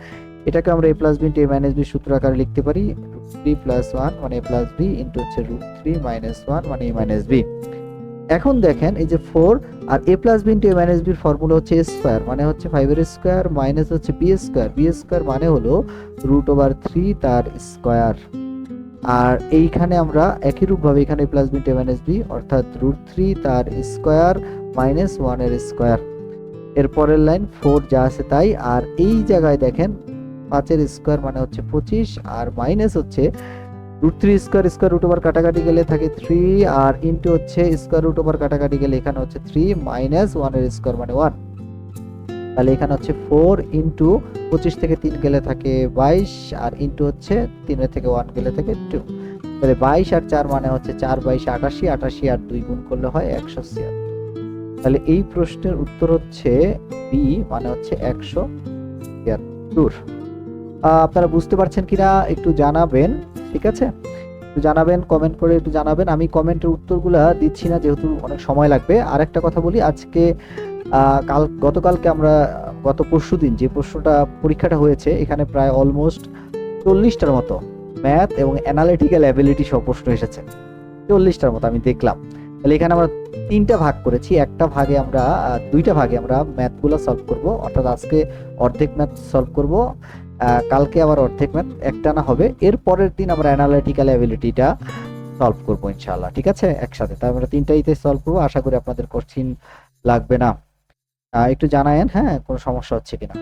Speaker 1: এটাকে আমরা a plus b into a minus b সূত্র আকারে লিখতে পারি, রুট 3 প্লাস 1 মানে a প্লাস b ইন্টু হচ্ছে রুট 3 মাইনাস 1 মানে a মাইনাস b। এখন দেখেন এই যে 4 আর a plus b into a minus b এর ফর্মুলা হচ্ছে a স্কয়ার, মানে হচ্ছে 5 এর স্কয়ার মাইনাস হচ্ছে b স্কয়ার, b স্কয়ার মানে হলো রুট ওভার 3 তার স্কয়ার। আর এইখানে আমরা একই রূপভাবে এখানে a plus b into a minus b অর্থাৎ রুট 3 তার স্কয়ার মাইনাস 1 এর স্কয়ার। এর পরের লাইন 4 যা আছে তাই, আর এই জায়গায় দেখেন 5 এর স্কয়ার মানে হচ্ছে 25 আর মাইনাস হচ্ছে root 3 square, square root over কাটাকাটি গেলে থাকে 3 আর ইনটু হচ্ছে স্কয়ার রুট ওভার কাটাকাটি গেলে এখানে হচ্ছে 3 মাইনাস 1 এর স্কয়ার মানে 1, তাহলে এখানে হচ্ছে 4 ইনটু 25 থেকে 3 গেলে থাকে 22 আর ইনটু হচ্ছে 3 এর থেকে 1 গেলে থাকে 2, তাহলে 22 আর 4 মানে হচ্ছে 4 22 88, 88 আর 2 গুণ করলে হয় 176। তাহলে এই প্রশ্নের উত্তর হচ্ছে বি মানে হচ্ছে 176। আপনারা বুঝতে পারছেন কিনা একটু জানাবেন, ঠিক আছে? একটু জানাবেন, কমেন্ট করে একটু জানাবেন। আমি কমেন্টের উত্তরগুলা দিচ্ছি না যেহেতু অনেক সময় লাগবে। আর একটা কথা বলি, আজকে গতকালকে আমরা গত পরশুদিন যে প্রশ্নটা পরীক্ষাটা হয়েছে এখানে প্রায় অলমোস্ট 40টার মতো ম্যাথ এবং অ্যানালিটিক্যাল অ্যাবিলিটি সব প্রশ্ন এসেছে, 40টার মতো আমি দেখলাম। তাহলে এখানে আমরা 3টা ভাগ করেছি, একটা ভাগে আমরা 2টা ভাগে আমরা ম্যাথগুলো সলভ করব, অর্থাৎ আজকে অর্ধেক ম্যাথ সলভ করব, কালকে আবার অর্ধেক ম্যাথ একটানা হবে, এর পরের দিন আমরা অ্যানালিটিক্যাল অ্যাবিলিটিটা সলভ করব ইনশাআল্লাহ, ঠিক আছে? একসাথে তাই আমরা 3টাইতে সলভ করব, আশা করি আপনাদের কঠিন লাগবে না। একটু জানায়েন হ্যাঁ কোনো সমস্যা হচ্ছে কিনা।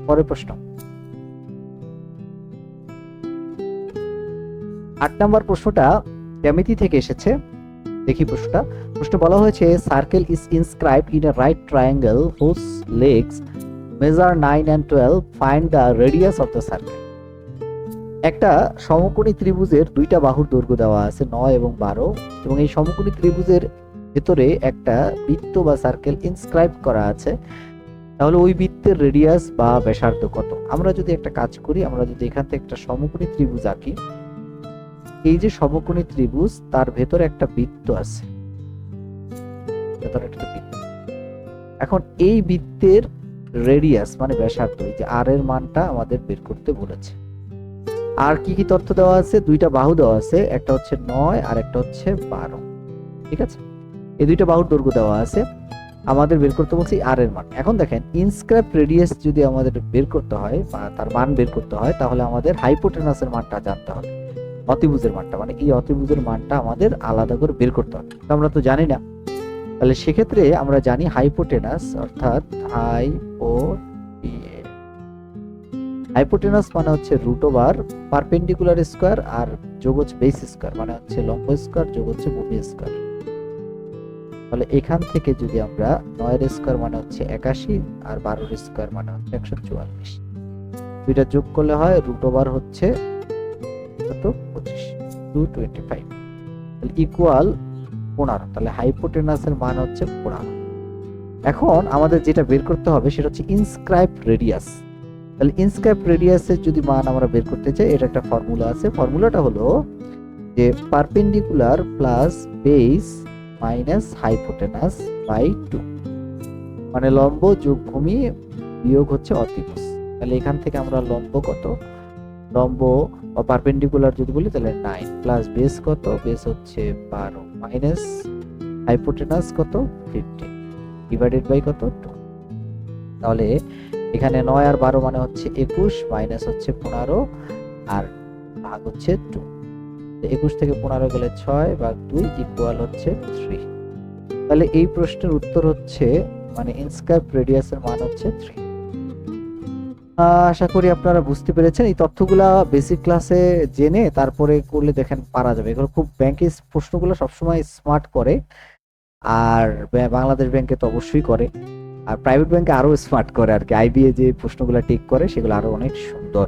Speaker 1: পরের প্রশ্ন 8 নম্বর প্রশ্নটা জ্যামিতি থেকে এসেছে, দেখি প্রশ্নটা। প্রশ্ন বলা হয়েছে circle is inscribed in a right triangle whose legs measure 9 and 12, find the radius of the circle. একটা সমকোণী ত্রিভুজের 2টা বাহুর দৈর্ঘ্য দেওয়া আছে 9 এবং 12, এবং এই সমকোণী ত্রিভুজের ভেতরে একটা বৃত্ত বা সার্কেল ইনস্ক্রাইব করা আছে, তাহলে ওই বৃত্তের রেডিয়াস বা ব্যাসার্ধ কত? আমরা যদি একটা কাজ করি, আমরা যদি এখান থেকে একটা সমকোণী ত্রিভুজ আঁকি, এই যে সমকোণী ত্রিভুজ তার ভেতরে একটা বৃত্ত আছে, ভেতরে একটা বৃত্ত। এখন এই বৃত্তের রেডিয়াস মানে ব্যাসার্ধ, এই যে আর এর মানটা আমাদের বের করতে বলেছে। আর কি কি তথ্য দেওয়া আছে? 2টা বাহু দেওয়া আছে, একটা হচ্ছে 9 আর একটা হচ্ছে 12, ঠিক আছে? এই 2টা বাহুর দৈর্ঘ্য দেওয়া আছে, আমাদের বের করতে বলছি আর এর মান। এখন দেখেন ইনস্ক্রাইব রেডিয়াস যদি আমাদের বের করতে হয় বা তার মান বের করতে হয়, তাহলে আমাদের হাইপোটেনাসের মানটা জানতে হবে, অতিভুজের মানটা, মানে এই অতিভুজের মানটা আমাদের আলাদা করে বের করতে হবে, আমরা তো জানি না। তাহলে সেক্ষেত্রে আমরা জানি হাইপোটেনাস, অর্থাৎ হাইপোটেনাস মানে হচ্ছে রুট ওভার পারপেন্ডিকুলার স্কয়ার আর যোগ হচ্ছে বেস স্কয়ার, মানে হচ্ছে লম্ব স্কয়ার যোগ হচ্ছে ভূমি স্কয়ার। তাহলে এখান থেকে যদি আমরা 9 এর স্কয়ার মানে হচ্ছে 81 আর 12 এর স্কয়ার মানে হচ্ছে 144, দুইটা যোগ করলে হয় রুট ওভার হচ্ছে কত 25 225, তাহলে ইকুয়াল 15। তাহলে হাইপোটেনাসের মান হচ্ছে 15। এখন আমাদের যেটা বের করতে হবে সেটা হচ্ছে ইনস্ক্রাইব রেডিয়াস। তাহলে ইনস্ক্রাইব রেডিয়াসের যদি মান আমরা বের করতে চাই, এটা একটা ফর্মুলা আছে, ফর্মুলাটা হলো যে perpendicular plus base minus hypotenuse by 2, মানে লম্ব যোগ ভূমি বিয়োগ হচ্ছে অতিভুজ। তাহলে এখান থেকে আমরা লম্ব কত, লম্ব বা পারপেন্ডিকুলার যদি বলি তাহলে 9 প্লাস বেস কত, বেস হচ্ছে 12 মাইনাস হাইপোটেনাস কত 15 ডিভাইডেড বাই কত 2। তাহলে এখানে 9 আর 12 মানে হচ্ছে 21 মাইনাস হচ্ছে 15 আর ভাগ হচ্ছে 2, 21 থেকে 15 গেলে 6 ভাগ 2 ইকুয়াল হচ্ছে 3। তাহলে এই প্রশ্নের উত্তর হচ্ছে মানে ইনস্ক্রাইব রেডিয়াসের মান হচ্ছে 3। আশা করি আপনারা বুঝতে পেরেছেন। এই তথ্যগুলা বেসিক ক্লাসে জেনে তারপরে করলে দেখেন পারা যাবে। এগুলো খুব ব্যাংকে প্রশ্নগুলো সবসময় স্মার্ট করে, আর বাংলাদেশ ব্যাংকে তো অবশ্যই করে, আর প্রাইভেট ব্যাংকে আরো স্মার্ট করে আর কি। আইবিএ যে প্রশ্নগুলো টেক করে সেগুলো আরো অনেক সুন্দর।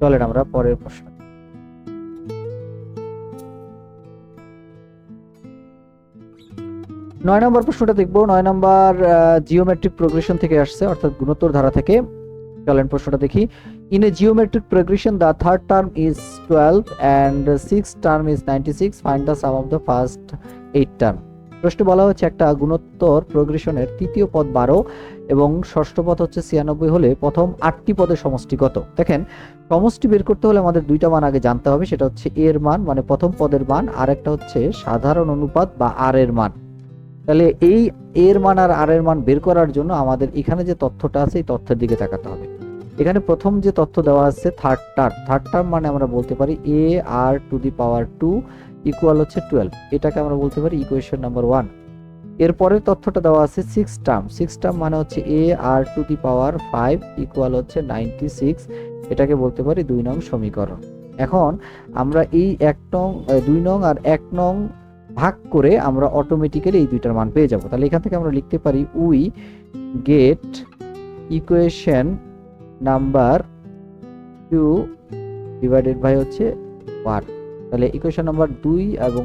Speaker 1: চলেন আমরা পরের প্রশ্ন। 9 নম্বর প্রশ্নটা দেখবো। 9 নম্বর জিওমেট্রিক প্রোগ্রেশন থেকে আসছে, অর্থাৎ গুণোত্তর ধারা থেকে। চলেন প্রশ্নটা দেখি। In a geometric progression the third term is 12 and sixth term is 96, find the some of the first 8 term. প্রশ্নে বলা হচ্ছে একটা গুণোত্তর প্রোগ্রেশনের তৃতীয় পদ 12 এবং ষষ্ঠ পদ হচ্ছে 96 হলে প্রথম 8টি পদের সমষ্টি কত। দেখেন, সমষ্টি বের করতে হলে আমাদের দুইটা মান আগে জানতে হবে, সেটা হচ্ছে এর মান মানে প্রথম পদের মান, আর একটা হচ্ছে সাধারণ অনুপাত বা আর এর মান। তাহলে এই এর মান আর আর এর মান বের করার জন্য আমাদের এখানে যে তথ্যটা আছে এই তথ্যের দিকে তাকাতে হবে। এখানে প্রথম যে তথ্য দেওয়া আছে থার্ড টার্ম মানে আমরা বলতে পারি এ আর টু দি পাওয়ার 2 ইকুয়াল হচ্ছে 12, এটাকে আমরা বলতে পারি ইকুয়েশন নাম্বার 1। এরপরের তথ্যটা দেওয়া আছে সিক্স টার্ম মানে হচ্ছে এ আর টু দি পাওয়ার 5 ইকুয়াল হচ্ছে 96, এটাকে বলতে পারি 2 নং সমীকরণ। এখন আমরা এই 2 নং আর 1 নং ভাগ করে আমরা অটোমেটিক্যালি এই দুইটার মান পেয়ে যাব। তাহলে এখান থেকে আমরা লিখতে পারি we get equation number 2 divided by হচ্ছে 1। তাহলে ইকুয়েশন নাম্বার 2 এবং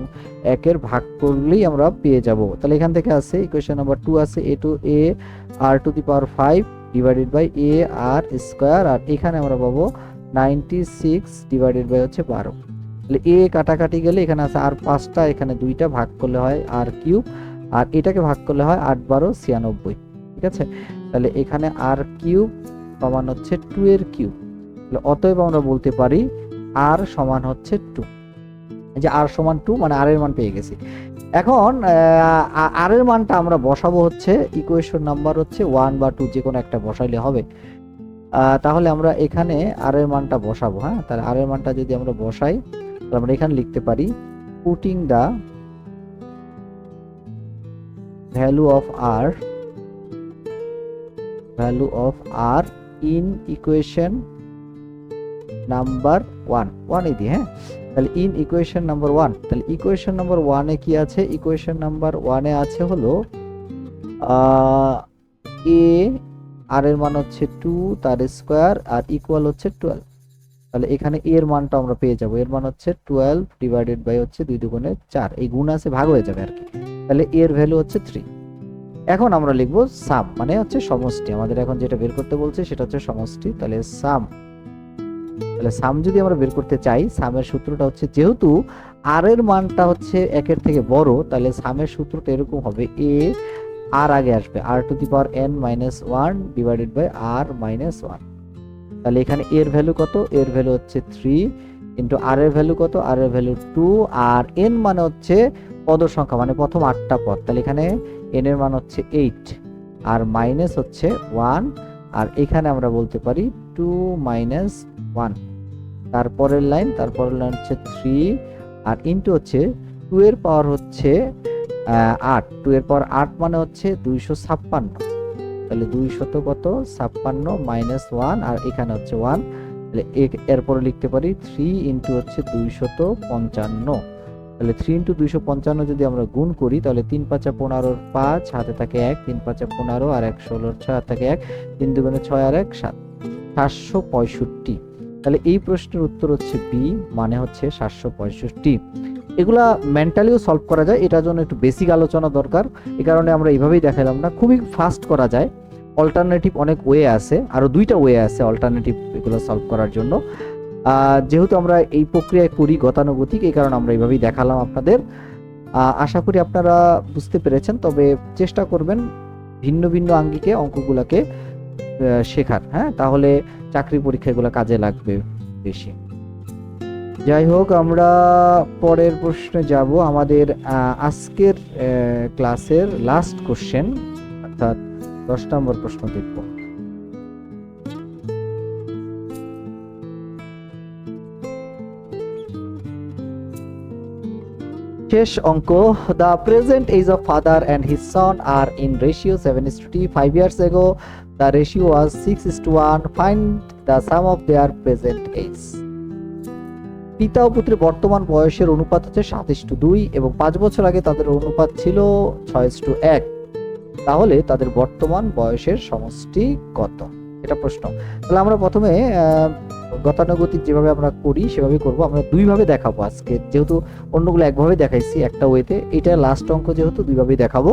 Speaker 1: 1 এর ভাগ করলেই আমরা পেয়ে যাব। তাহলে এখান থেকে আছে ইকুয়েশন নাম্বার 2 আছে a to a r to the power 5 divided by a r square, আর এখানে আমরা পাবো 96 ডিভাইডেড বাই হচ্ছে 12। তাহলে a কাটাকাটি গেলে এখানে আছে আর 5টা, এখানে 2টা ভাগ করলে হয় আর কিউব, আর এটাকে ভাগ করলে হয় 8 12 96। ঠিক আছে, তাহলে এখানে আর কিউব সমান হচ্ছে 2 এর কিউব। তাহলে অতএব আমরা বলতে পারি আর সমান হচ্ছে 2। এই যে আর সমান 2 মানে আর এর মান পেয়ে গেছি। এখন আর এর মানটা আমরা বসাবো হচ্ছে ইকুয়েশন নাম্বার হচ্ছে 1 বা 2 যে কোনো একটা বসাইলে হবে। তাহলে আমরা এখানে আর এর মানটা বসাবো। হ্যাঁ, তাহলে আর এর মানটা যদি আমরা বসাই তাহলে আমরা এখানে লিখতে পারি putting the value of R in equation number 1 এই দিয়ে। হ্যাঁ, তাহলে ইন ইকুয়েশন নাম্বার 1, তাহলে ইকুয়েশন নাম্বার 1 এ কি আছে? ইকুয়েশন নাম্বার 1 এ আছে হলো এ আর এর মান হচ্ছে 2 তার স্কয়ার আর ইকুয়াল হচ্ছে 12। তাহলে এখানে এর মানটা আমরা পেয়ে যাব, এর মান হচ্ছে 12 ডিভাইডেড বাই হচ্ছে 2 দুগুণে 4, এই গুণ আছে ভাগ হয়ে যাবে আর কি। তাহলে এর ভ্যালু হচ্ছে 3। এখন আমরা লিখবো সাম মানে হচ্ছে সমষ্টি। আমাদের এখন যেটা বের করতে বলছে সেটা হচ্ছে সমষ্টি। তাহলে সাম যদি আমরা বের করতে চাই, সামের সূত্রটা হচ্ছে যেহেতু আর এর মানটা হচ্ছে 1 এর থেকে বড়, তাহলে সামের সূত্রটা এরকম হবে এ আর আগে আসবে r to the power n minus 1 divided by r minus 1। তাহলে এখানে এর ভ্যালু কত? এর ভ্যালু হচ্ছে 3 ইন্টু আর এর ভ্যালু কত? আর এর ভ্যালু 2, আর n মানে হচ্ছে পদ সংখ্যা মানে প্রথম 8টা পদ। তাহলে এখানে n এর মান হচ্ছে 8 আর মাইনাস হচ্ছে 1, আর এখানে আমরা বলতে পারি 2 মাইনাস 1। তারপরের লাইন হচ্ছে 3 আর ইন্টু হচ্ছে 2 এর পাওয়ার হচ্ছে 8, 2 এর পাওয়ার 8 মানে হচ্ছে 256। তাহলে 200 কত? 56 মাইনাস 1 আর এখানে হচ্ছে 1। তাহলে এরপরে লিখতে পারি 3 ইন্টু হচ্ছে 255। তাহলে 3 ইন্টু 255 যদি আমরা গুণ করি তাহলে 3 5 15 5 হাতে থাকে 1, 3 5 15 আর 1 16 6 হাতে থাকে 1, 3 দুগুণে 6 আর 1 7, 765। তাহলে এই প্রশ্নের উত্তর হচ্ছে বি মানে হচ্ছে 765। এগুলা মেন্টালিও সলভ করা যায়, এটার জন্য একটু বেসিক আলোচনা দরকার, এই কারণে আমরা এইভাবেই দেখালাম না, খুবই ফাস্ট করা যায়। অল্টারনেটিভ অনেক ওয়ে আছে, আরো 2টা ওয়ে আছে অল্টারনেটিভ এগুলো সলভ করার জন্য। যেহেতু আমরা এই প্রক্রিয়ায় করি গতানুগতিক, এই কারণে আমরা এইভাবেই দেখালাম আপনাদের। আশা করি আপনারা বুঝতে পেরেছেন, তবে চেষ্টা করবেন ভিন্ন ভিন্ন আঙ্গিকে অঙ্কগুলোকে শেখার। হ্যাঁ, তাহলে চাকরি পরীক্ষা এগুলো কাজে লাগবে বেশি। যাই হোক, আমরা পরের প্রশ্নে যাব। আমাদের আজকের ক্লাসের লাস্ট কোশ্চেন অর্থাৎ 10 নম্বর প্রশ্ন দেখব। শেষ অঙ্ক। The present age of father and his son are in ratio 7:3. 5 years ago the ratio was 6:1. Find the sum of their present age. পিতা ও পুত্রের বর্তমান বয়সের অনুপাত হচ্ছে 7:2 এবং 5 বছর আগে তাদের অনুপাত ছিল 6:1। তাহলে তাদের বর্তমান বয়সের সমষ্টি কত? এটা প্রশ্ন। তাহলে আমরা প্রথমে গতানুগতিক যেভাবে আমরা করি সেভাবে করব। আমরা দুইভাবে দেখাবো আজকে, যেহেতু অন্যগুলো একভাবে দেখাইছি একটা ওয়েতে, এটা লাস্ট অঙ্ক যেহেতু দুইভাবেই দেখাবো।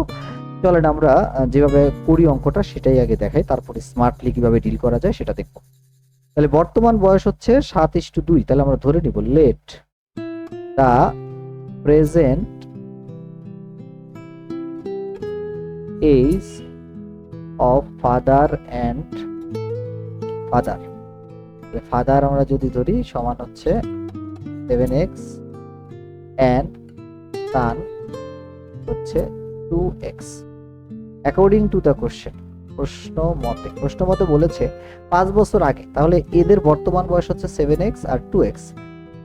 Speaker 1: চলেন আমরা যেভাবে করি অঙ্কটা সেটাই আগে দেখাই, তারপরে স্মার্টলি কিভাবে ডিল করা যায় সেটা দেখবো। তাহলে বর্তমান বয়স হচ্ছে 7:2, তাহলে আমরা ধরে নিব let the present age of father and father. Father আমরা যদি ধরি সমান হচ্ছে 7x অ্যান্ড সান হচ্ছে 2x according to the question. প্রশ্ন মতে বলেছে 5 বছর আগে, তাহলে এদের বর্তমান বয়স হচ্ছে 7x আর 2x।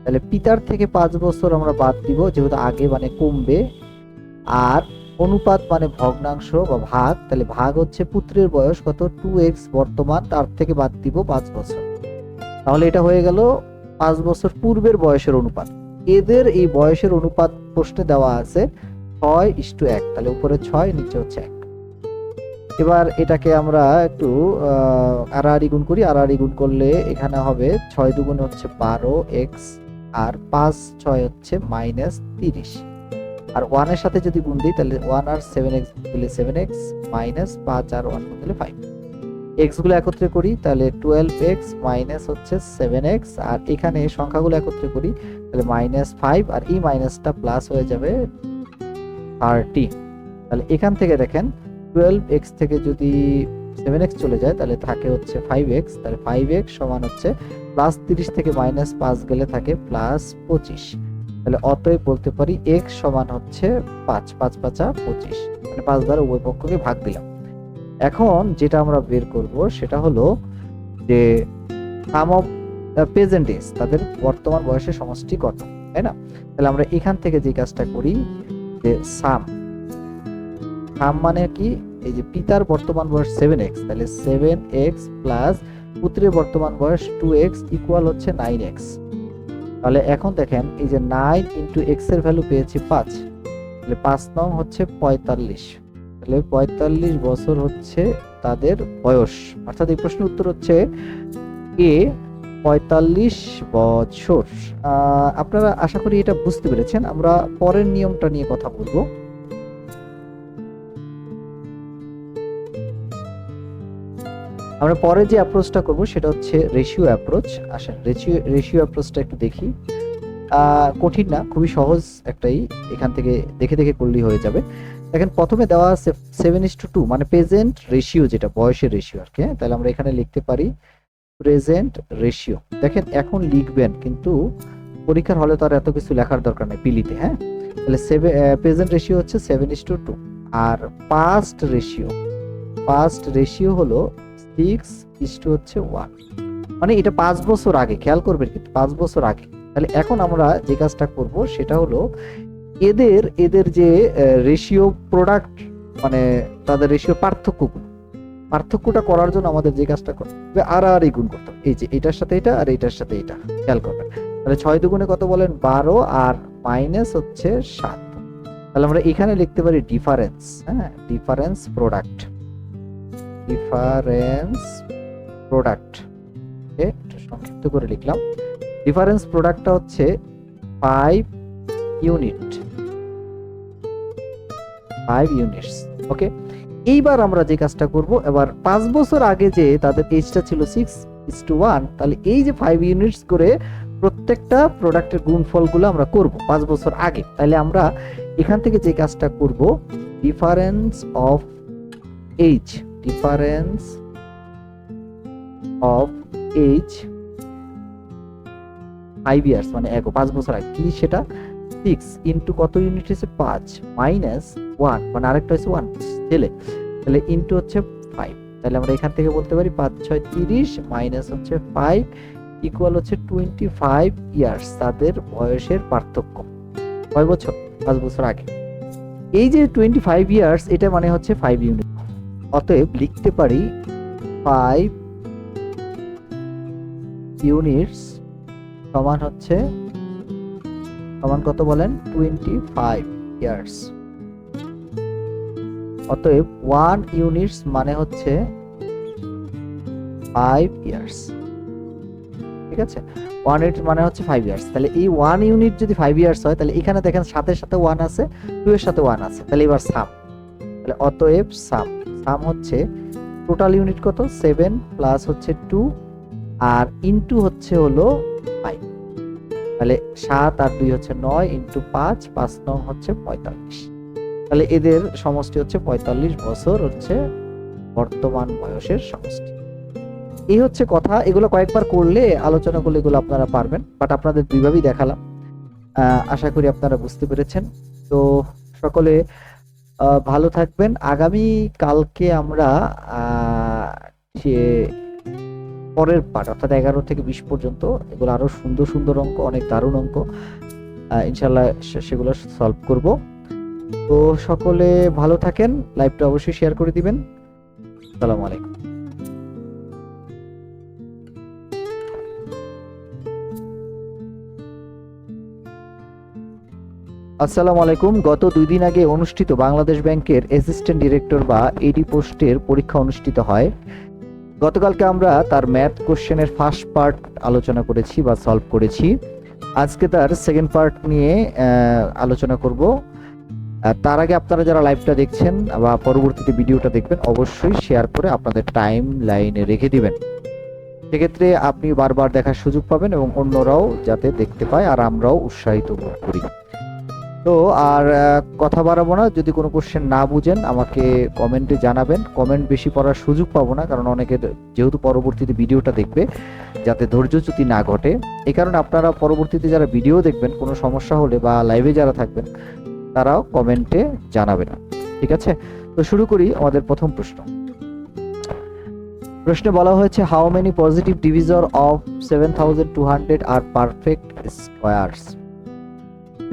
Speaker 1: তাহলে পিতার থেকে 5 বছর আমরা বাদ দিব, যেহেতু আগে মানে কমবে, আর অনুপাত মানে ভগ্নাংশ বা ভাগ, তাহলে ভাগ হচ্ছে পুত্রের বয়স কত 2x বর্তমান, তার থেকে বাদ দিব 5 বছর। তাহলে এটা হয়ে গেল 5 বছর পূর্বের বয়সের অনুপাত। এদের এই বয়সের অনুপাত প্রশ্নে দেওয়া আছে 6:1, তাহলে উপরে 6 নিচে হচ্ছে 1। এবার এটাকে আমরা একটু আড়াআড়ি গুণ করি। আড়াআড়ি গুণ করলে এখানে হবে 6 দুগুণে হচ্ছে 12x আর 5 6 হচ্ছে -30, আর 1 এর সাথে যদি গুণ দিই তাহলে 1 আর 7x দিলে 7x মাইনাস 5 আর 1 দিলে 5। x গুলো একত্রে করি তাহলে 12x মাইনাস হচ্ছে 7x, আর এখানে সংখ্যাগুলো একত্রে করি তাহলে -5, আর এই মাইনাসটা প্লাস হয়ে যাবে 30। তাহলে এখান থেকে দেখেন 12x থেকে যদি 7x চলে যায় তাহলে থাকে হচ্ছে 5x, তাহলে 5x সমান হচ্ছে +30 থেকে -5 গেলে থাকে +25। তাহলে অতএব বলতে পারি x সমান হচ্ছে 5, 5 5 25, মানে 5 দ্বারা উভয় পক্ষকে ভাগ দিলাম। এখন যেটা আমরা বের করব সেটা হলো যে সাম অফ প্রেজেন্ট এজ, তাদের বর্তমান বয়সের সমষ্টি কত, তাই না? তাহলে আমরা এখান থেকে যে কাজটা করি যে সাম মানে কি, এই যে পিতার বর্তমান বয়স 7x, তাহলে 7x প্লাস পুত্রের বর্তমান বয়স 2x ইকুয়াল হচ্ছে 9x। তাহলে এখন দেখেন এই যে 9 ইন্টু x এর ভ্যালু পেয়েছি 5, তাহলে 5 নং হচ্ছে 45, তাহলে 45 বছর হচ্ছে তাদের বয়স। অর্থাৎ এই প্রশ্নের উত্তর হচ্ছে এ 45 বছর। আপনারা আশা করি এটা বুঝতে পেরেছেন। আমরা পরের নিয়মটা নিয়ে কথা বলবো। আমরা পরে যে অ্যাপ্রোচটা করব সেটা হচ্ছে রেশিও অ্যাপ্রোচ। আসেন রেশিও অ্যাপ্রোচটা একটু দেখি। কঠিন না, খুবই সহজ একটাই, এখান থেকে দেখে দেখে করলেই হয়ে যাবে। দেখেন প্রথমে দেওয়া আছে 7:2, মানে প্রেজেন্ট রেশিও, যেটা বয়সের রেশিও আর কি। তাহলে আমরা এখানে লিখতে পারি প্রেজেন্ট রেশিও। দেখেন এখন লিখবেন, কিন্তু পরীক্ষার হলে তো আর এত কিছু লেখার দরকার নেই পিলিতে, হ্যাঁ। তাহলে প্রেজেন্ট রেশিও হচ্ছে 7:2, আর পাস্ট রেশিও হলো 6:1, মানে এটা 5 বছর আগে, খেয়াল করবেন কিন্তু 5 বছর আগে। তাহলে এখন আমরা যে কাজটা করব সেটা হলো এদের যে রেশিও প্রোডাক্ট, মানে তাদের রেশিও পার্থক্যটা করার জন্য আমাদের যে কাজটা করতে হবে আর গুণ করতে হবে। এই যে এটার সাথে এটা আর এটার সাথে এটা, খেয়াল করবেন। তাহলে 6 দুগুণে কত বলেন 12, আর মাইনাস হচ্ছে 7। তাহলে আমরা এখানে লিখতে পারি ডিফারেন্স, হ্যাঁ, ডিফারেন্স প্রোডাক্ট। একটু সংক্ষিপ্ত করে লিখলাম। ডিফারেন্স প্রোডাক্টটা হচ্ছে 5 ইউনিটস। ওকে, এইবার আমরা যে কাজটা করব, এবার 5 বছর আগে যে তাদের এজটা ছিল 6:1, তাহলে এই যে 5 ইউনিটস করে প্রত্যেকটা প্রোডাক্টের গুণফলগুলো আমরা করব 5 বছর আগে। তাহলে আমরা এখান থেকে যে কাজটা করব, ডিফারেন্স অফ এজ 5 ইয়ার্স, মানে 5 বছর আগে কি সেটা 6 ইন্টু কত ইউনিট হচ্ছে 5 মাইনাস 1, মানে আরেকটা হচ্ছে 1 ছেলে, তাহলে ইন্টু হচ্ছে 5। তাহলে আমরা এখান থেকে বলতে পারি 5 6 30 মাইনাস হচ্ছে 5 ইকুয়াল হচ্ছে 25 ইয়ার্স, তাদের বয়সের পার্থক্য। কয় বছর? 5 বছর আগে। এই যে 25 ইয়ার্স, এটা মানে হচ্ছে 5 ইউনিট। অতএব লিখতে পারি 5 ইউনিটস সমান কত বলেন 25 ইয়ার্স। অতএব 1 ইউনিটস মানে হচ্ছে 5 ইয়ার্স। ঠিক আছে, 1 ইউনিট মানে হচ্ছে 5 ইয়ার্স। তাহলে এই 1 ইউনিট যদি 5 ইয়ার্স হয়, তাহলে এখানে দেখেন 7 এর সাথে 1 আছে, 2 এর সাথে 1 আছে, তাহলে এবার সাম। তাহলে অতএব সাম হচ্ছে টোটাল ইউনিট কত, 7 প্লাস হচ্ছে 2 আর ইনটু হচ্ছে হলো 5। তাহলে 7 আর 2 হচ্ছে 9 ইনটু 5, 5 নং হচ্ছে 45। তাহলে এদের সমষ্টি হচ্ছে 45 বছর হচ্ছে বর্তমান বয়সের সমষ্টি। এই হচ্ছে কথা। এগুলো কয়েকবার করলে, আলোচনা করলে এগুলো আপনারা পারবেন, বাট আপনাদের দুইভাবেই দেখালাম। আশা করি আপনারা বুঝতে পেরেছেন। তো সকলে ভালো থাকবেন। আগামী কালকে আমরা পরের পার্ট অর্থাৎ 11 থেকে 20 পর্যন্ত এগুলো আরো সুন্দর সুন্দর অঙ্ক, অনেক দারুণ অঙ্ক ইনশাল্লাহ সেগুলো সলভ করব। তো সকলে ভালো থাকেন, লাইভটা অবশ্যই শেয়ার করে দিবেন। আসসালামু আলাইকুম। আসসালামু আলাইকুম। গত 2 দিন আগে অনুষ্ঠিত বাংলাদেশ ব্যাংকের অ্যাসিস্ট্যান্ট ডিরেক্টর বা এডি পোস্টের পরীক্ষা অনুষ্ঠিত হয়। গতকালকে আমরা তার ম্যাথ কোশ্চেনের ফার্স্ট পার্ট আলোচনা করেছি বা সলভ করেছি। আজকে তার সেকেন্ড পার্ট নিয়ে আলোচনা করব। তার আগে আপনারা যারা লাইভটা দেখছেন বা পরবর্তীতে ভিডিওটা দেখবেন, অবশ্যই শেয়ার করে আপনাদের টাইম লাইনে রেখে দিবেন। সেক্ষেত্রে আপনি বারবার দেখার সুযোগ পাবেন এবং অন্যরাও যাতে দেখতে পায় আর আমরাও উৎসাহিত বোধ করি। তো আর কথা বাড়াবো না। যদি কোনো কোশ্চেন না বুঝেন আমাকে কমেন্টে জানাবেন। কমেন্ট বেশি পড়ার সুযোগ পাবো না, কারণ অনেকে যেহেতু পরবর্তীতে ভিডিওটা দেখবে, যাতে ধৈর্যচ্যুতি না ঘটে। এই কারণে আপনারা পরবর্তীতে যারা ভিডিও দেখবেন, কোনো সমস্যা হলে বা লাইভে যারা থাকবেন তারাও কমেন্টে জানাবেন। ঠিক আছে, তো শুরু করি আমাদের প্রথম প্রশ্ন। প্রশ্নে বলা হয়েছে, how many positive divisor of 7200 are perfect squares.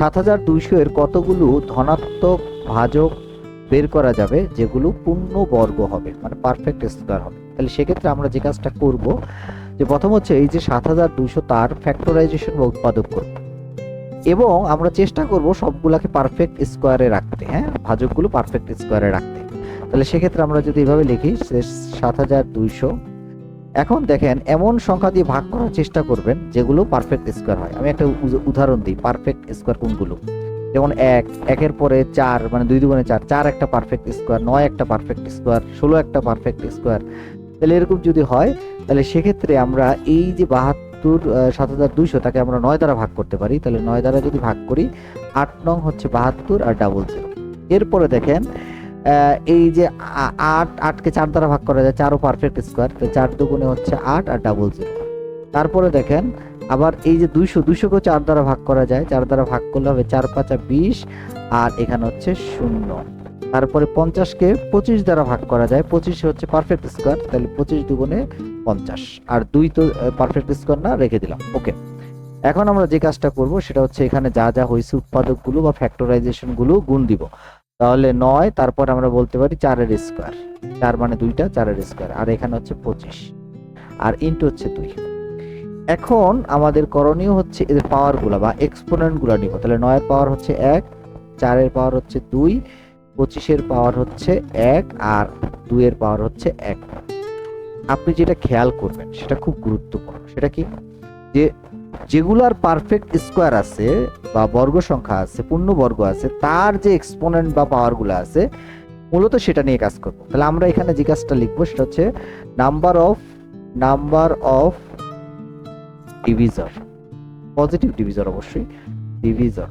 Speaker 1: 7200 এর কতগুলো ধনাত্মক ভাজক বের করা যাবে যেগুলো পূর্ণ বর্গ হবে, মানে পারফেক্ট স্কোয়ার হবে। তাহলে সেক্ষেত্রে আমরা যে কাজটা করব, যে প্রথম হচ্ছে এই যে 7200 তার ফ্যাক্টরাইজেশন বা উৎপাদক করব এবং আমরা চেষ্টা করব সবগুলাকে পারফেক্ট স্কোয়ারে রাখতে। হ্যাঁ, ভাজকগুলো পারফেক্ট স্কোয়ারে রাখতে। তাহলে সেক্ষেত্রে আমরা যদি এভাবে লিখি 7200, এখন দেখেন এমন সংখ্যা দিয়ে ভাগ করার চেষ্টা করবেন যেগুলো পারফেক্ট স্কোয়ার হয়। আমি একটা উদাহরণ দিই, পারফেক্ট স্কোয়ার কোনগুলো, যেমন 1, 1-এর পরে 4 মানে 2 দুগুণে 4, 4 একটা পারফেক্ট স্কোয়ার, 9 একটা পারফেক্ট স্কোয়ার, 16 একটা পারফেক্ট স্কোয়ার। তাহলে এরকম যদি হয়, তাহলে সেক্ষেত্রে আমরা এই যে 7200 তাকে আমরা 9 দ্বারা ভাগ করতে পারি। তাহলে 9 দ্বারা যদি ভাগ করি, 8 নং হচ্ছে 72 আর 00। এরপরে দেখেন এই যে 8কে 4 দ্বারা ভাগ করা যায়, 4ও পারফেক্ট স্কোয়ার, তো 4 দুগুণে হচ্ছে 8 আর 00। তারপরে দেখেন আবার এই যে 200কে 4 দ্বারা ভাগ করা যায়, 4 দ্বারা ভাগ করলে হবে 4 5 20 আর এখানে হচ্ছে 0। তারপরে 50কে 25 দ্বারা ভাগ করা যায়, 25 হচ্ছে পারফেক্ট স্কোয়ার, তাহলে 25 দুগুণে 50 আর 2 তো পারফেক্ট স্কোয়ার না, রেখে দিলাম। ওকে, এখন আমরা যে কাজটা করব সেটা হচ্ছে এখানে যা যা হয়েছে উৎপাদকগুলো বা ফ্যাক্টরাইজেশন গুলো গুণ দিব। তাহলে 9, তারপর আমরা বলতে পারি 4-এর স্কোয়ার, 4 মানে 2টা, 4-এর স্কোয়ার, আর এখানে হচ্ছে 25 আর ইনটু হচ্ছে 2। এখন আমাদের করণীয় হচ্ছে এদের পাওয়ারগুলো বা এক্সপোনেন্টগুলো নিব। তাহলে 9-এর পাওয়ার হচ্ছে 1, 4-এর পাওয়ার হচ্ছে 2, 25-এর পাওয়ার হচ্ছে 1 আর 2-এর পাওয়ার হচ্ছে 1। আপনি যেটা খেয়াল করবেন সেটা খুব গুরুত্বপূর্ণ। সেটা কি, যে যেগুলার পারফেক্ট স্কোয়ার আছে বা বর্গ সংখ্যা আছে, পূর্ণ বর্গ আছে, তার যে এক্সপোনেন্ট বা পাওয়ারগুলো আছে, মূলত সেটা নিয়ে কাজ করব। তাহলে আমরা এখানে যে কাজটা লিখবো সেটা হচ্ছে number of divisor, positive divisor, অবশ্যই ডিভিজর।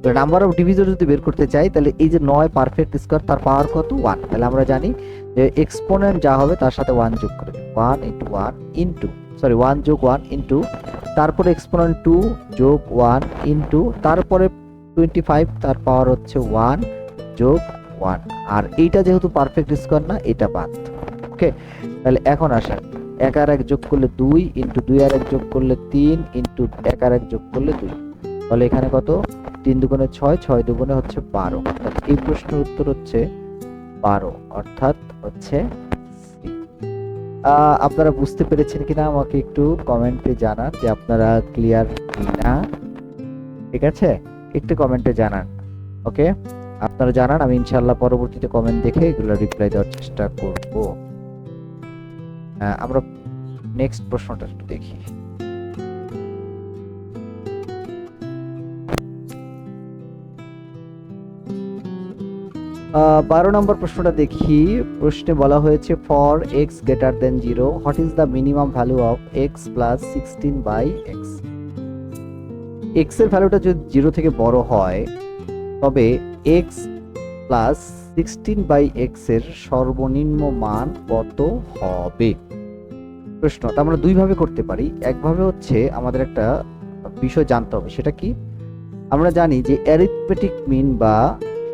Speaker 1: তো নাম্বার অফ ডিভিজর যদি বের করতে চাই, তাহলে এই যে 9 পারফেক্ট স্কোয়ার, তার পাওয়ার কত, 1। তাহলে আমরা জানি যে এক্সপোনেন্ট যা হবে তার সাথে 1 যোগ করে দেব, 1 যোগ 1 ইনটু, তারপরে এক্সপোনেন্ট 2 যোগ 1 ইনটু, তারপরে 25 তার পাওয়ার হচ্ছে 1 যোগ 1, আর এইটা যেহেতু পারফেক্ট স্কোয়ার না, এটা বাদ। ওকে, তাহলে এখন আসেন 1 আর 1 যোগ করলে 2 ইনটু 2 আর 1 যোগ করলে 3 ইনটু 1 আর 1 যোগ করলে 2। তাহলে এখানে কত, 3 দুগুণে 6, 6 দুগুণে হচ্ছে 12। তাহলে এই প্রশ্নের উত্তর হচ্ছে 12, অর্থাৎ হচ্ছে সি। আপনারা বুঝতে পেরেছেন কিনা আমাকে একটু কমেন্টে জানান যে আপনারা ক্লিয়ার কিনা। ঠিক আছে, একটু কমেন্টে জানান। ওকে, আপনারা জানান, আমি ইনশাআল্লাহ পরবর্তীতে কমেন্ট দেখে এগুলো রিপ্লাই দেওয়ার চেষ্টা করব। আমরা নেক্সট প্রশ্নটা একটু দেখি। 12 নম্বর প্রশ্নটা দেখি। প্রশ্নে বলা হয়েছে for x greater than 0 what is the minimum value of x plus 16/x। x এর ভ্যালুটা যদি 0 থেকে বড় হয় তবে x প্লাস 16/x এর সর্বনিম্ন মান কত হবে? প্রশ্নটা আমরা দুইভাবে করতে পারি। একভাবে হচ্ছে আমাদের একটা বিষয় জানতে হবে, সেটা কি? আমরা জানি যে অ্যারিথমেটিক মিন বা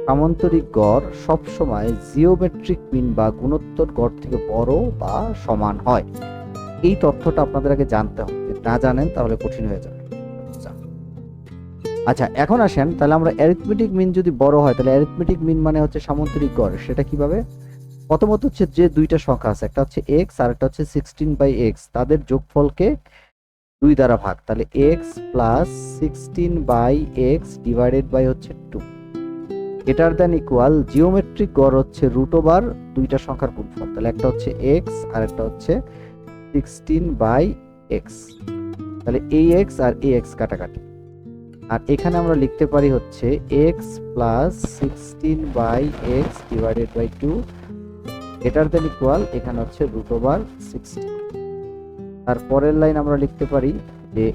Speaker 1: সামান্তরিক গড় সবসময় জিওমেট্রিক মিন বা গুণোত্তর গড় থেকে বড় বা সমান হয়। এই তথ্যটা আপনাদের আগে জানতে হবে, যদি না জানেন তাহলে কঠিন হয়ে যাবে। আচ্ছা, এখন আসেন তাহলে আমরা অ্যারিথমেটিক মিন যদি বড় হয় তাহলে অ্যারিথমেটিক মিন মানে হচ্ছে সামান্তরিক গড়। সেটা কিভাবে? প্রথমত হচ্ছে যে দুইটা সংখ্যা আছে, একটা হচ্ছে x আর একটা হচ্ছে 16/x, তাদের যোগফলকে 2 দ্বারা ভাগ, তাহলে x plus 16/x divided by হচ্ছে 2 গ্রেটার দ্যান ইকুয়াল জিওমেট্রিক গড় হচ্ছে √ দুইটা সংখ্যার গুণফল, তাহলে একটা হচ্ছে x আর একটা হচ্ছে 16/x, তাহলে ax আর ax কাটাকাটি। আর এখানে আমরা লিখতে পারি হচ্ছে x plus 16/x divided by 2 greater than equal এখানে হচ্ছে √ 16। তারপরের লাইন আমরা লিখতে পারি যে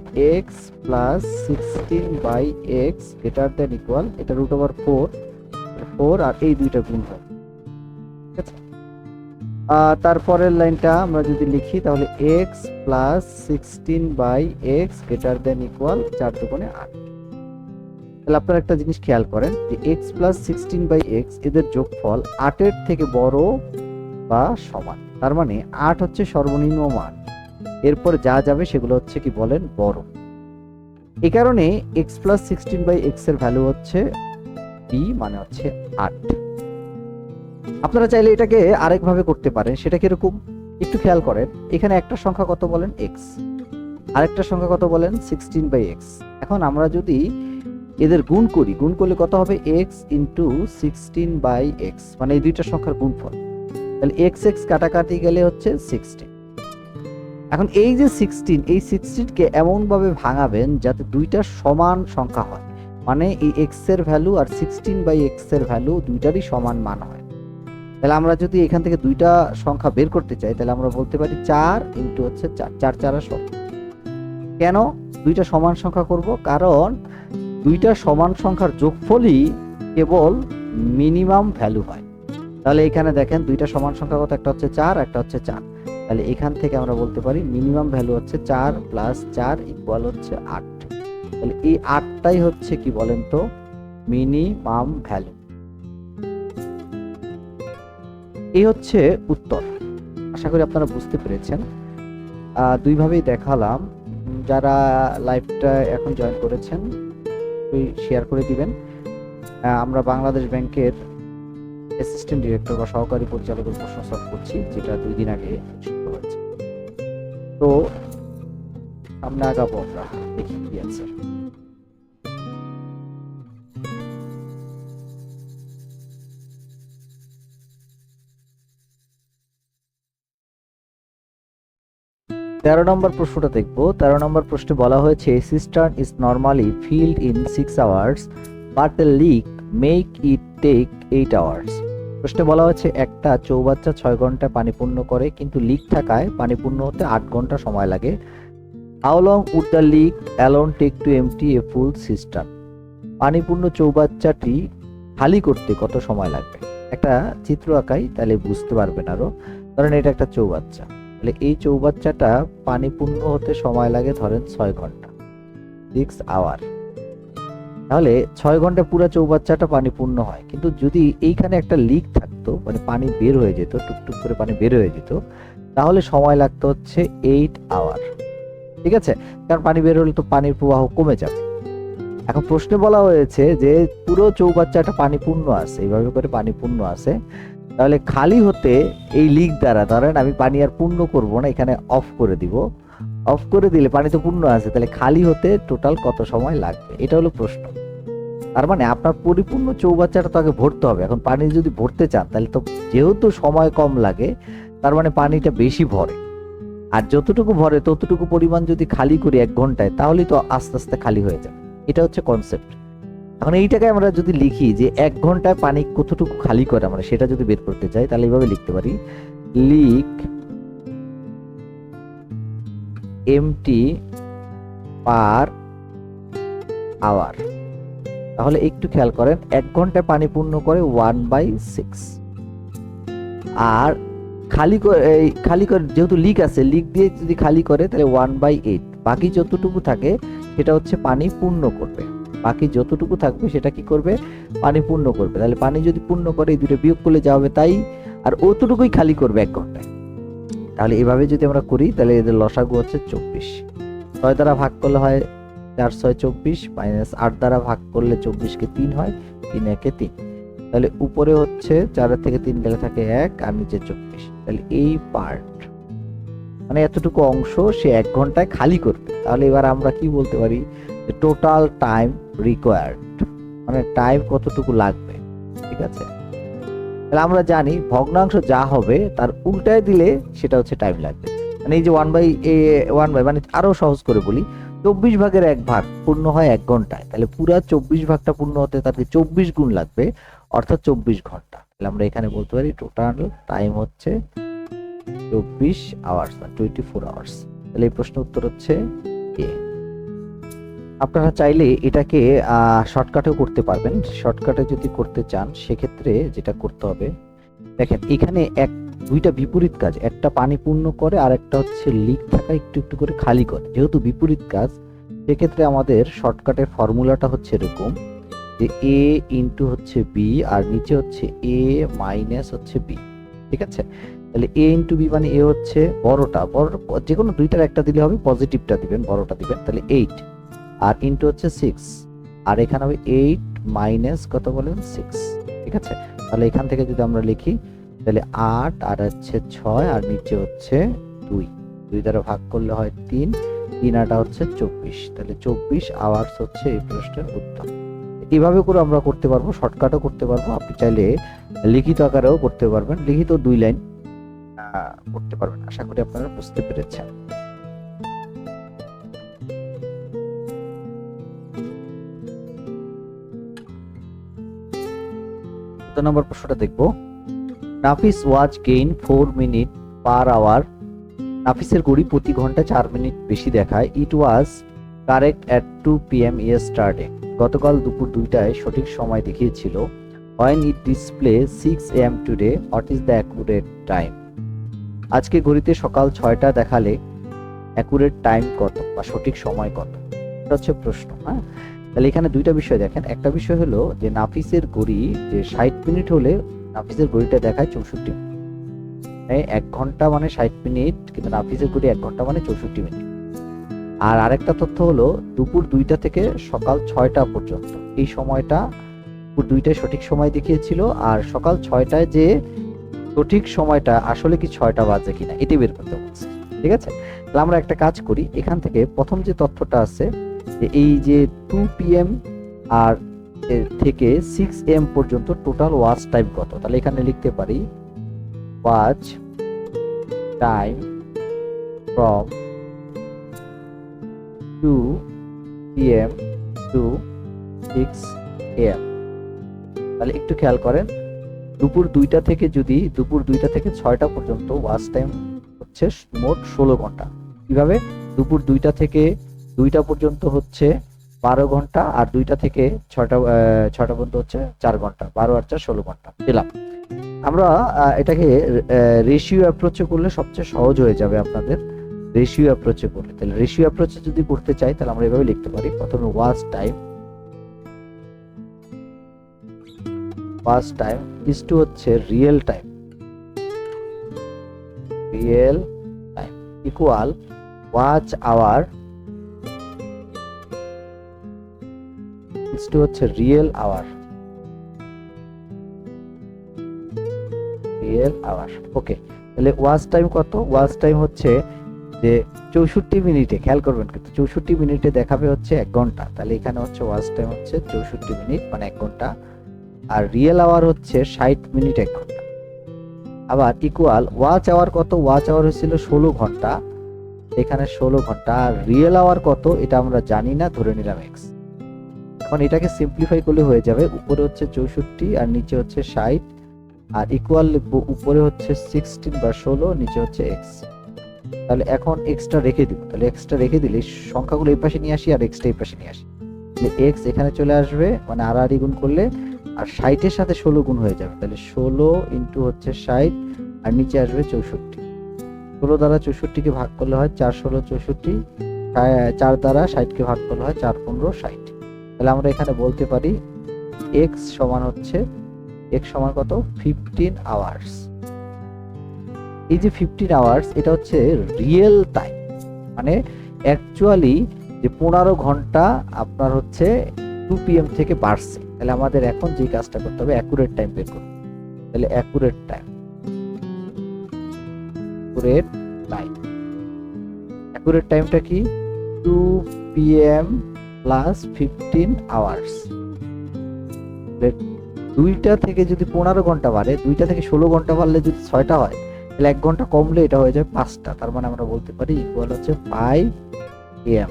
Speaker 1: x plus 16/x greater than equal এটা √4 আর এই দুইটা গুণ হয়, ঠিক আছে? তারপরের লাইনটা আমরা যদি লিখি তাহলে x plus 16/x greater than equal 4 দুগুণে 8। তাহলে আপনারা একটা জিনিস খেয়াল করেন যে x প্লাস 16/x এদের যোগফল 8 এর থেকে বড় বা সমান, তার মানে 8 হচ্ছে সর্বনিম্ন মান, এরপর যা যাবে সেগুলো হচ্ছে কি বলেন বড়। এই কারণে x প্লাস 16/x এর ভ্যালু হচ্ছে b মানে হচ্ছে 8। আপনারা চাইলে এটাকে আরেকভাবে করতে পারেন, সেটা কিরকম একটু খেয়াল করেন। এখানে একটা সংখ্যা কত বলেন x, আরেকটা সংখ্যা কত বলেন 16/x। এখন আমরা যদি এদের গুণ করি, গুণ করলে কত হবে x ইন্টু 16/x, মানে এই দুইটা সংখ্যার গুণফল, তাহলে x x কাটাকাটি গেলে হচ্ছে 16। এখন এই যে 16, এই 16 কে এমন ভাবে ভাঙাবেন যাতে দুইটা সমান সংখ্যা হয়, মানে এই x এর ভ্যালু আর 16/x এর ভ্যালু দুইটারই সমান মান হয়। তাহলে আমরা যদি এখান থেকে দুইটা সংখ্যা বের করতে চাই তাহলে আমরা বলতে পারি 4 ইন্টু হচ্ছে 4, 4 4 16। কেন দুইটা সমান সংখ্যা করব? কারণ দুইটা সমান সংখ্যার যোগফলই কেবল মিনিমাম ভ্যালু হয়। তাহলে এখানে দেখেন দুইটা সমান সংখ্যা কত, একটা হচ্ছে 4 একটা হচ্ছে 4, তাহলে এখান থেকে আমরা বলতে পারি মিনিমাম ভ্যালু হচ্ছে 4 প্লাস 4 ইকুয়াল হচ্ছে 8। তাহলে এই 8টাই হচ্ছে কি বলেন তো মিনিমাম ভ্যালু। এই হচ্ছে উত্তর। আশা করি আপনারা বুঝতে পেরেছেন। দুইভাবেই দেখালাম। যারা লাইভটা এখন জয়েন করেছেন শেয়ার করে দিবেন। আমরা বাংলাদেশ ব্যাংকের অ্যাসিস্ট্যান্ট ডিরেক্টর বা সহকারী পরিচালকের প্রশ্ন সলভ করছি, যেটা 2 দিন আগে অনুষ্ঠিত হয়েছে। তো সামনে আগাবো, আমরা দেখি কি আছে। তেরো নম্বর প্রশ্নটা দেখবো। 13 নম্বর প্রশ্নে বলা হয়েছে cistern is normally filled in 6 hours but a leak make it take 8 hours. প্রশ্নে বলা হচ্ছে একটা চৌবাচ্চা 6 ঘন্টা পানি পূর্ণ করে, কিন্তু লিক থাকায় পানি পূর্ণ হতে 8 ঘন্টা সময় লাগে। How long would the leak alone take to empty a full cistern. পানি পূর্ণ চৌবাচ্চাটি খালি করতে কত সময় লাগবে? একটা চিত্র আঁকাই তাহলে বুঝতে পারবেন আরো। ধরেন এটা একটা চৌবাচ্চা, তাহলে এই চৌবাচ্চাটা পানি পূর্ণ হতে সময় লাগে ধরেন 6 ঘন্টা, 6 আওয়ার। তাহলে 6 ঘন্টা পুরো চৌবাচ্চাটা পানি পূর্ণ হয়, কিন্তু যদি এইখানে একটা লিক থাকতো, মানে পানি বের হয়ে যেত, টুকটুক করে পানি বের হয়ে যেত, তাহলে সময় লাগতো হচ্ছে 8 আওয়ার। ঠিক আছে, কারণ পানি বের হলে তো পানির প্রবাহ কমে যাবে। এখন প্রশ্নে বলা হয়েছে যে পুরো চৌবাচ্চাটা পানি পূর্ণ আছে, এইভাবে করে পানি পূর্ণ আছে, তাহলে খালি হতে এই লিক দ্বারা, ধরেন আমি পানি আর পূর্ণ করব না, এখানে অফ করে দিব, অফ করে দিলে পানি তো পূর্ণ আছে, তাহলে খালি হতে টোটাল কত সময় লাগবে, এটা হলো প্রশ্ন। তার মানে আপনার পরিপূর্ণ চৌবাচ্চাটা তো আগে ভরতে হবে। এখন পানি যদি ভরতে চান তাহলে তো যেহেতু সময় কম লাগে, তার মানে পানিটা বেশি ভরে। আর যতটুকু ভরে ততটুকু পরিমাণ যদি খালি করি 1 ঘন্টায়, তাহলেই তো আস্তে আস্তে খালি হয়ে যাবে। এটা হচ্ছে কনসেপ্ট। এখন এইটাকে আমরা যদি লিখি যে 1 ঘন্টায় পানি কতটুকু খালি করে, আমরা সেটা যদি বের করতে চাই তাহলে এইভাবে লিখতে পারি, লিক এমটি পার আওয়ার। তাহলে একটু খেয়াল করেন, 1 ঘন্টায় পানি পূর্ণ করে 1/6। আর খালি করে যেহেতু লিক আছে, লিক দিয়ে যদি খালি করে তাহলে 1/8। বাকি যতটুকু থাকে সেটা হচ্ছে পানি পূর্ণ করবে। বাকি যতটুকু থাকবে সেটা কি করবে? পানি পূর্ণ করবে। তাহলে পানি যদি পূর্ণ করে এই দুটো বিয়োগ করলে যা হবে তাই, আর অতটুকুই খালি করবে 1 ঘন্টায়। তাহলে এভাবে যদি আমরা করি তাহলে এদের লসাগু হচ্ছে 24। 6 দ্বারা ভাগ করলে হয় 4 6 24, মাইনাস 8 দ্বারা ভাগ করলে 24 কে 3 হয়, 3 1 3। তাহলে উপরে হচ্ছে 4 থেকে 3 গেলে থাকে 1, আর নিচে 24। তাহলে এই পার্ট মানে এতটুকু অংশ সে 1 ঘন্টায় খালি করবে। তাহলে এবার আমরা কি বলতে পারি, যে টোটাল টাইম রিকোয়ার্ড, মানে টাইম কতটুকু লাগবে। ঠিক আছে, তাহলে আমরা জানি ভগ্নাংশ যা হবে তার উল্টায় দিলে সেটা হচ্ছে টাইম লাগবে। মানে এই যে 1/1 মানে আরো সহজ করে বলি, 24/1 পূর্ণ হয় 1 ঘন্টায়, তাহলে পুরা 24 ভাগটা পূর্ণ হতে তাকে 24 গুণ লাগবে, অর্থাৎ 24 ঘন্টা। তাহলে আমরা এখানে বলতে পারি টোটাল টাইম হচ্ছে 24 আওয়ার্স বা 24 আওয়ার্স। তাহলে এই প্রশ্ন উত্তর হচ্ছে এ। আপনারা চাইলে এটাকে শর্টকাটেও করতে পারবেন। শর্টকাটে যদি করতে চান সেক্ষেত্রে যেটা করতে হবে, দেখেন এখানে দুইটা বিপরীত কাজ, একটা পানি পূর্ণ করে আর একটা হচ্ছে লিক থাকা একটু একটু করে খালি করে। যেহেতু বিপরীত কাজ, সেক্ষেত্রে আমাদের শর্টকাটের ফর্মুলাটা হচ্ছে এরকম, যে এ ইন্টু হচ্ছে বি, আর নিচে হচ্ছে এ মাইনাস হচ্ছে বি। ঠিক আছে, তাহলে এ ইন্টু বি মানে এ হচ্ছে বড়টা, যে কোনো দুইটার একটা দিলে হবে, পজিটিভটা দিবেন, বড়টা দিবেন। তাহলে 8, আর ইন্টু হচ্ছে 6, আর এখানে হবে 8 মাইনাস কত বলেন 6। ঠিক আছে, তাহলে এখান থেকে যদি আমরা লিখি তাহলে 8, আর হচ্ছে 6, আর নিচে হচ্ছে 2, 2 দ্বারা ভাগ করলে হয় 3, 3 8 হচ্ছে 24। তাহলে 24 আওয়ার্স হচ্ছে এই প্রশ্নের উত্তর। এভাবে করে আমরা করতে পারবো, শর্টকাটও করতে পারবো। আপনি চাইলে লিখিত আকারেও করতে পারবেন, লিখিত 2 লাইন করতে পারবেন। আশা করি আপনারা বুঝতে পেরেছেন। নম্বর প্রশ্নটা দেখবো, Nafis watch gain 4 minute per hour. নাফিসের ঘড়ি প্রতি ঘন্টা 4 মিনিট বেশি দেখায়। It was correct at 2 PM yesterday. গতকাল দুপুর 2টায় সঠিক সময় দেখিয়েছিল। When it display 6 AM today, what is the accurate time? আজকে ঘড়িতে সকাল 6টা দেখালে অ্যাকুরেট টাইম কত বা সঠিক সময় কত? এটা হচ্ছে প্রশ্ন। হ্যাঁ, তাহলে এখানে দুইটা বিষয় দেখেন। একটা বিষয় হলো যে নাফিসের ঘড়ি যে 60 মিনিট হলে নাফিসের ঘড়িটা দেখায় 64 মিনিট। 1 ঘন্টা মানে 60 মিনিট, কিন্তু নাফিসের ঘড়ি 1 ঘন্টা মানে 64 মিনিট। আর আরেকটা তথ্য হলো দুপুর 2টা থেকে সকাল 6টা পর্যন্ত, এই সময়টা দুপুর 2টায় সঠিক সময় দেখিয়েছিল, আর সকাল 6টায় যে সঠিক সময়টা আসলে কি 6টা বাজে কিনা এটি বের করতে বলছে। ঠিক আছে, তাহলে আমরা একটা কাজ করি, এখান থেকে প্রথম যে তথ্যটা আছে যে এই যে 2 PM আর থেকে 6 AM পর্যন্ত টোটাল ওয়াচ টাইম কত, তাহলে এখানে লিখতে পারি watch time from 2 PM to 6 AM। তাহলে একটু খেয়াল করেন, দুপুর 2টা থেকে 6টা পর্যন্ত ওয়াচ টাইম হচ্ছে মোট 16 ঘন্টা। কিভাবে? দুপুর 2টা থেকে 2টা পর্যন্ত হচ্ছে 12 ঘন্টা, আর 2টা থেকে 6টা পর্যন্ত হচ্ছে 4 ঘন্টা, 12 আর 4 16 ঘন্টা পেলাম। আমরা এটাকে রেশিও অ্যাপ্রোচে করলে সবচেয়ে সহজ হয়ে যাবে আপনাদের, রেশিও অ্যাপ্রোচে করলে। তাহলে রেশিও অ্যাপ্রোচে যদি করতে চাই তাহলে আমরা এভাবে লিখতে পারি, প্রথমে ওয়াচ টাইম ইজ টু হচ্ছে real time equal watch hour is to হচ্ছে রিয়েল আওয়ার। ওকে, তাহলে ওয়াচ টাইম কত? ওয়াচ টাইম হচ্ছে যে 64 মিনিটে, খেয়াল করবেন কিন্তু 64 মিনিটে দেখাবে হচ্ছে 1 ঘন্টা, তাহলে এখানে হচ্ছে ওয়াচ টাইম হচ্ছে 64 মিনিট মানে 1 ঘন্টা, আর রিয়েল আওয়ার হচ্ছে 60 মিনিট 1 ঘন্টা। আবার ইকুয়াল ওয়াচ আওয়ার কত, ওয়াচ আওয়ার হচ্ছিল 16 ঘন্টা, এখানে 16 ঘন্টা, আর রিয়েল আওয়ার কত এটা আমরা জানি না, ধরে নিলাম এক্স। এখন এটাকে সিম্পলিফাই করলে হয়ে যাবে, উপরে হচ্ছে 64 আর নিচে হচ্ছে 60, আর ইকুয়াল লিখবো উপরে হচ্ছে 16 বা 16, নিচে হচ্ছে এক্স। তাহলে এখন এক্সটা রেখে দিব, তাহলে এক্সটা রেখে দিলে সংখ্যাগুলো এই পাশে নিয়ে আসি আর এক্সটা এই পাশে নিয়ে আসি, তাহলে এক্স এখানে চলে আসবে, মানে আর গুণ করলে আর 60-এর সাথে 16 গুণ হয়ে যাবে, তাহলে 16 ইন্টু হচ্ছে 60 আর নিচে আসবে 64। 16 দ্বারা 64কে ভাগ করলে হয় 4 16 64, 4 দ্বারা 60কে ভাগ করলে হয় 4 15 60। তাহলে আমরা এখানে বলতে পারি এক্স সমান হচ্ছে, এক্স সমান কত, 15 আওয়ার্স। এই যে 15 আওয়ার্স এটা হচ্ছে রিয়েল টাইম, মানে অ্যাকচুয়ালি যে 15 ঘন্টা আপনার হচ্ছে 2 PM থেকে বাড়ছে। তাহলে আমাদের এখন যে কাজটা করতে হবে অ্যাকুরেট টাইম বের করতে, তাহলে অ্যাকুরেট টাইম, অ্যাকুরেট টাইমটা কি, 2 PM প্লাস 15 আওয়ার্স। দুইটা থেকে যদি 15 ঘন্টা বাড়ে, দুইটা থেকে 16 ঘন্টা বাড়লে যদি 6টা হয়, তাহলে 1 ঘন্টা কমলে এটা হয়ে যাবে 5টা, তার মানে আমরা বলতে পারি ইকুয়াল হচ্ছে 5 AM।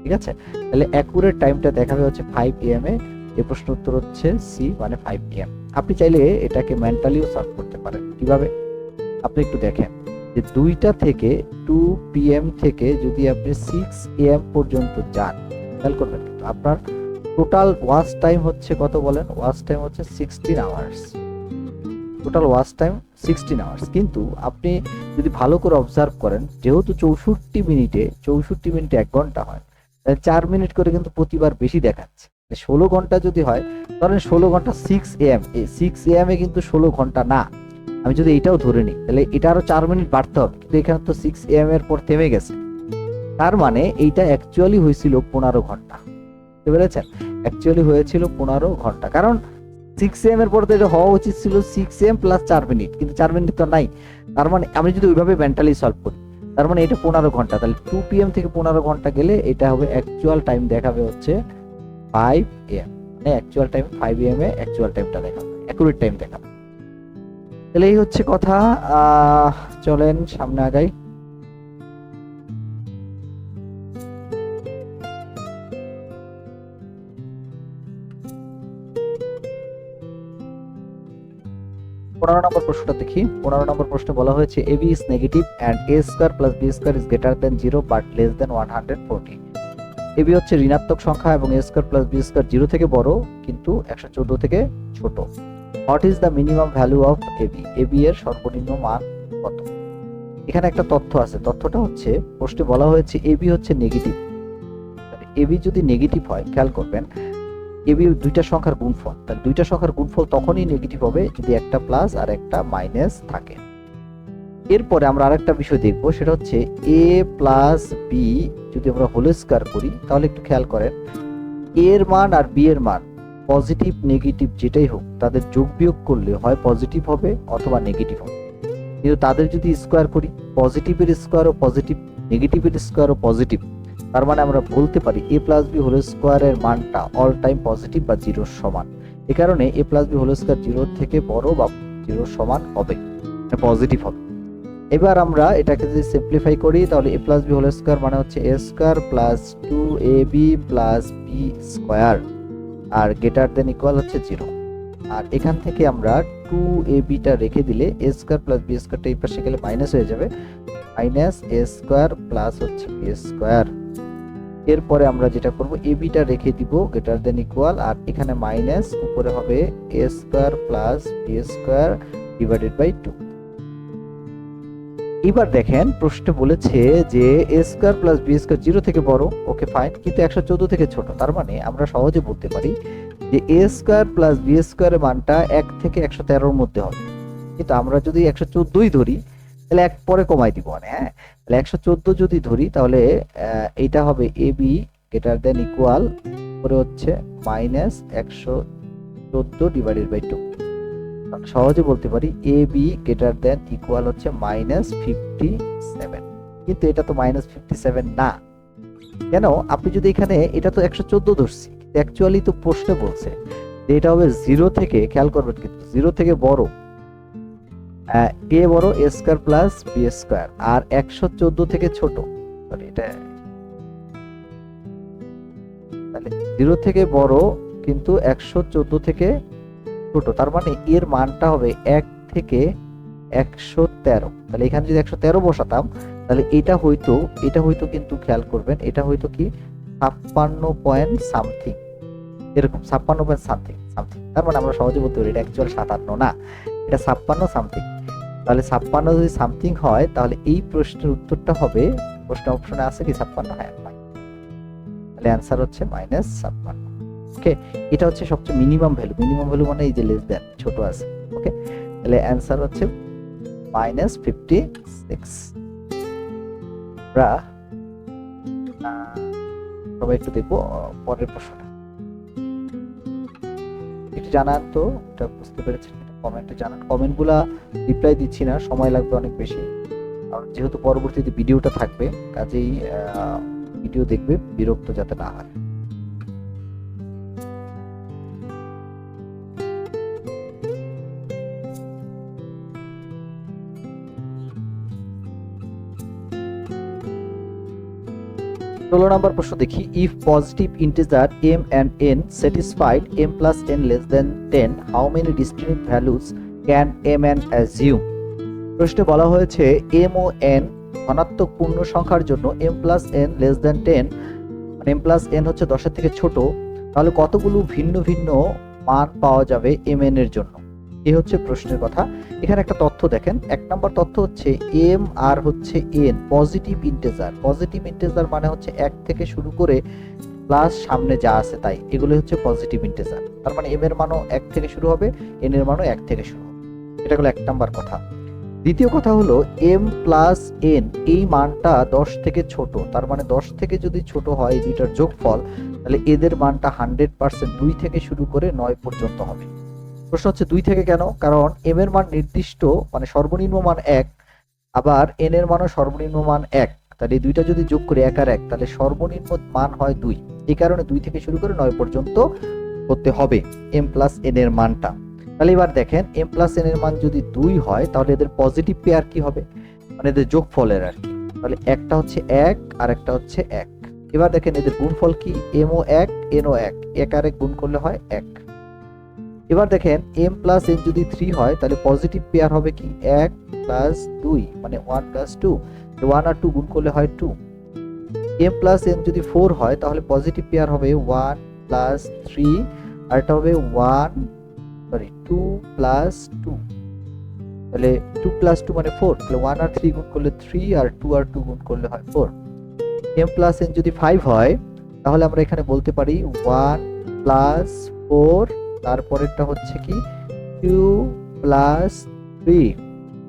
Speaker 1: ঠিক আছে, তাহলে অ্যাকুরেট টাইমটা দেখাবে হচ্ছে 5 AM এ। এই প্রশ্ন উত্তর হচ্ছে সি, মানে 5 AM। আপনি চাইলে এটাকে মেন্টালিও সলভ করতে পারেন। কিভাবে, আপনি একটু দেখেন যে 2টা থেকে 2 PM থেকে যদি আপনি 6 AM পর্যন্ত যান, খেয়াল করবেন কিন্তু আপনার টোটাল ওয়াচ টাইম হচ্ছে কত বলেন, ওয়াচ টাইম হচ্ছে 16 hours, total watch time 16 hours. কিন্তু আপনি যদি ভালো করে অবজার্ভ করেন, যেহেতু 64 মিনিটে 1 ঘন্টা হয়, তাহলে 4 মিনিট করে কিন্তু প্রতিবার বেশি দেখাচ্ছে। 16 ঘন্টা যদি হয়, ধরেন 16 ঘন্টা 6 AM, এই 6 AM এ কিন্তু 16 ঘন্টা না। আমি যদি এটাও ধরে নিই, তাহলে এটা আরো 4 মিনিট বাড়তে হবে, কিন্তু এখানে তো 6 AM এর পর থেমে গেছে, তার মানে এইটা অ্যাকচুয়ালি হয়েছিল 15 ঘন্টা। বুঝতে পেরেছেন, অ্যাকচুয়ালি হয়েছিল 15 ঘন্টা, কারণ 6 AM এর পর তো এটা হওয়া উচিত ছিল 6 AM প্লাস 4 মিনিট, কিন্তু 4 মিনিট তো নাই। তার মানে আমি যদি ওইভাবে মেন্টালি সলভ করি, তার মানে এটা 15 ঘন্টা, তাহলে 2 PM থেকে 15 ঘন্টা গেলে এটা হবে অ্যাকচুয়াল টাইম দেখাবে হচ্ছে 5 AM, মানে actual time 5 AM A actual টাইমটা দেখাবে, অ্যাকুরেট টাইম দেখাবে। তাহলে এই হচ্ছে কথা। চলেন সামনে আগাই। পনেরো নম্বর প্রশ্নটা দেখি। 15 নম্বর প্রশ্নে বলা হয়েছে AB is negative and A square plus B square is greater than 0 but less than 140। AB হচ্ছে ঋণাত্মক সংখ্যা এবং A square plus B square 0 থেকে বড় কিন্তু 114 থেকে ছোট। What is the minimum value of AB? AB এর সর্বনিম্ন মান কত? এখানে একটা তথ্য আছে, তথ্যটা হচ্ছে প্রশ্নে বলা হয়েছে AB হচ্ছে নেগেটিভ। AB যদি নেগেটিভ হয়, খেয়াল করবেন এবি দুইটা সংখ্যার গুণফল, তাহলে দুইটা সংখ্যার গুণফল তখনই নেগেটিভ হবে যদি একটা প্লাস আর একটা মাইনাস থাকে। এরপরে আমরা আরেকটা বিষয় দেখব, সেটা হচ্ছে এ প্লাস বি যদি আমরা হোল স্কয়ার করি, তাহলে একটু খেয়াল করেন এর মান আর বি এর মান পজিটিভ নেগেটিভ যেটাই হোক, তাদের যোগ বিয়োগ করলে হয় পজিটিভ হবে অথবা নেগেটিভ হবে। কিন্তু তাদের যদি স্কয়ার করি, পজিটিভের স্কয়ারও পজিটিভ, নেগেটিভের স্কয়ারও পজিটিভ, তার মানে আমরা বলতে পারি এ প্লাস বি হোল স্কোয়ারের মানটা অল টাইম পজিটিভ বা জিরোর সমান। এ কারণে এ প্লাস বি হোল স্কোয়ার জিরোর থেকে বড় বা জিরোর সমান হবে, পজিটিভ হবে। এবার আমরা এটাকে যদি সিম্পলিফাই করি, তাহলে a plus b whole square মানে হচ্ছে a square plus 2ab plus b square আর গ্রেটার দেন ইকুয়াল হচ্ছে 0। আর এখান থেকে আমরা 2abটা রেখে দিলে এ স্কোয়ার প্লাস বি স্কোয়ারটা এই পাশে গেলে মাইনাস হয়ে যাবে, মাইনাস এ স্কোয়ার প্লাস হচ্ছে বি স্কোয়ার। এরপরে আমরা যেটা করব এবিটা রেখে দিব গ্রেটার দেন ইকুয়াল, আর এখানে মাইনাস উপরে হবে a square plus b square divided by 2। এবার দেখেন প্রশ্নে বলেছে যে a square plus b square 0 থেকে বড়, ওকে ফাইন, কিন্তু 114 থেকে ছোট। তার মানে আমরা সহজে বলতে পারি যে এ স্কয়ার প্লাস বি স্কয়ারের মানটা 1 থেকে 113 এর মধ্যে হবে। কিন্তু আমরা যদি 114ই ধরি, তাহলে এক পরে কমাই দিব, মানে হ্যাঁ, তাহলে 114 যদি ধরি, তাহলে এইটা হবে এবি গ্রেটার দেন ইকুয়াল করে হচ্ছে মাইনাস 114 ডিভাইডেড বাই 2। সহজে বলতে পারি এবি গ্রেটার দেন ইকুয়াল হচ্ছে মাইনাস 57। কিন্তু এটা তো -57 না। কেন? আপনি যদি এখানে, এটা তো 114 ধরছি, অ্যাকচুয়ালি তো প্রশ্নে বলছে যে এটা হবে 0 থেকে, খেয়াল করবেন কিন্তু 0 থেকে বড়, a বড় a square plus b square, আর 114 থেকে ছোট, সরি এটা, তাহলে 0 থেকে বড় কিন্তু 114 থেকে ছোট, তার মানে এর মানটা হবে 1 থেকে 113। তাহলে এখানে যদি 113 বসাতাম, তাহলে এটা হয়তো কিন্তু খেয়াল করবেন, এটা হয়তো কি 56 পয়েন্ট সামথিং, এরকম 56 পয়েন্ট সামথিং সামথিং। তার মানে আমরা সহজে বলতে পারি এটা অ্যাকচুয়াল 57 না, এটা 56 সামথিং। তাহলে 56 যদি সামথিং হয়, তাহলে এই প্রশ্নের উত্তরটা হবে, প্রশ্ন অপশনে আছে কি 56? হ্যাঁ, তাহলে অ্যান্সার হচ্ছে -56। ওকে, এটা হচ্ছে সবচেয়ে মিনিমাম ভ্যালু। মিনিমাম ভ্যালু মানে এই যে লেস দ্যান, ছোট আছে। ওকে, তাহলে অ্যান্সার হচ্ছে -56। আমরা সবাই একটু দেখবো পরের প্রশ্নটা। এটা জানান তো, এটা বুঝতে পেরেছেন? কমেন্টে জানান। কমেন্টগুলা রিপ্লাই দিচ্ছি না, সময় লাগবে অনেক বেশি, আর যেহেতু পরবর্তীতে ভিডিওটা থাকবে, কাজেই ভিডিও দেখবে, বিরক্ত যাতে না হয়। 16 নম্বর প্রশ্ন দেখি। If positive integer m and n satisfied m plus n less than 10, how many distinct values can m and assume? প্রশ্নে বলা হয়েছে m ও n ধনাত্মক পূর্ণ সংখ্যার জন্য m plus n less than 10, মানে m plus n হচ্ছে 10 এর থেকে ছোট, তাহলে কতগুলো ভিন্ন ভিন্ন মান পাওয়া যাবে m n এর জন্য? এই হচ্ছে প্রশ্নের কথা। এখানে একটা তথ্য দেখেন, 1 নম্বর তথ্য হচ্ছে m আর হচ্ছে n positive integer. Positive integer মানে হচ্ছে 1 থেকে শুরু করে প্লাস সামনে যা আছে তাই, এগুলো হচ্ছে পজিটিভ ইন্টিজার। তার মানে m এর মানও 1 থেকে শুরু হবে, n এর মানও 1 থেকে শুরু হবে। এটা হলো 1 নম্বর কথা। দ্বিতীয় কথা হলো m প্লাস n এই মানটা 10 থেকে ছোট, তার মানে 10 থেকে যদি ছোট হয় এই দুইটার যোগফল, তাহলে এদের মানটা 100% 2 থেকে শুরু করে 9 পর্যন্ত হবে। প্রশ্ন হচ্ছে 2 থেকে কেন? কারণ m এর মান নির্দিষ্ট, মানে সর্বনিম্ন মান 1, আবার n এর মানও সর্বনিম্ন মান 1, তাহলে এই দুইটা যদি যোগ করি 1 আর 1, তাহলে সর্বনিম্ন মান হয় 2। এই কারণে 2 থেকে শুরু করে 9 পর্যন্ত করতে হবে m প্লাস n এর মানটা। তাহলে এবার দেখেন m প্লাস n এর মান যদি 2 হয়, তাহলে এদের পজিটিভ পেয়ার কি হবে, মানে এদের যোগফলের আর কি। তাহলে একটা হচ্ছে 1 আর একটা হচ্ছে 1। এবার দেখেন এদের গুণফল কি, m ও 1 n ও 1, 1 আর 1 গুণ করলে হয় 1। এবার দেখেন m প্লাস n যদি 3 হয়, তাহলে পজিটিভ পেয়ার হবে কি 1 প্লাস 2, মানে 1 প্লাস 2, 1 আর 2 গুণ করলে হয় 2। m প্লাস n যদি 4 হয়, তাহলে পজিটিভ পেয়ার হবে 1 প্লাস 3, আর এটা হবে 2 প্লাস 2, তাহলে 2 প্লাস 2 মানে 4, তাহলে 1 আর 3 গুণ করলে 3, আর 2 আর 2 গুণ করলে হয় 4। m প্লাস n যদি 5 হয়, তাহলে আমরা এখানে বলতে পারি 1 প্লাস 4, তারপরেরটা হচ্ছে কি 2 প্লাস 3,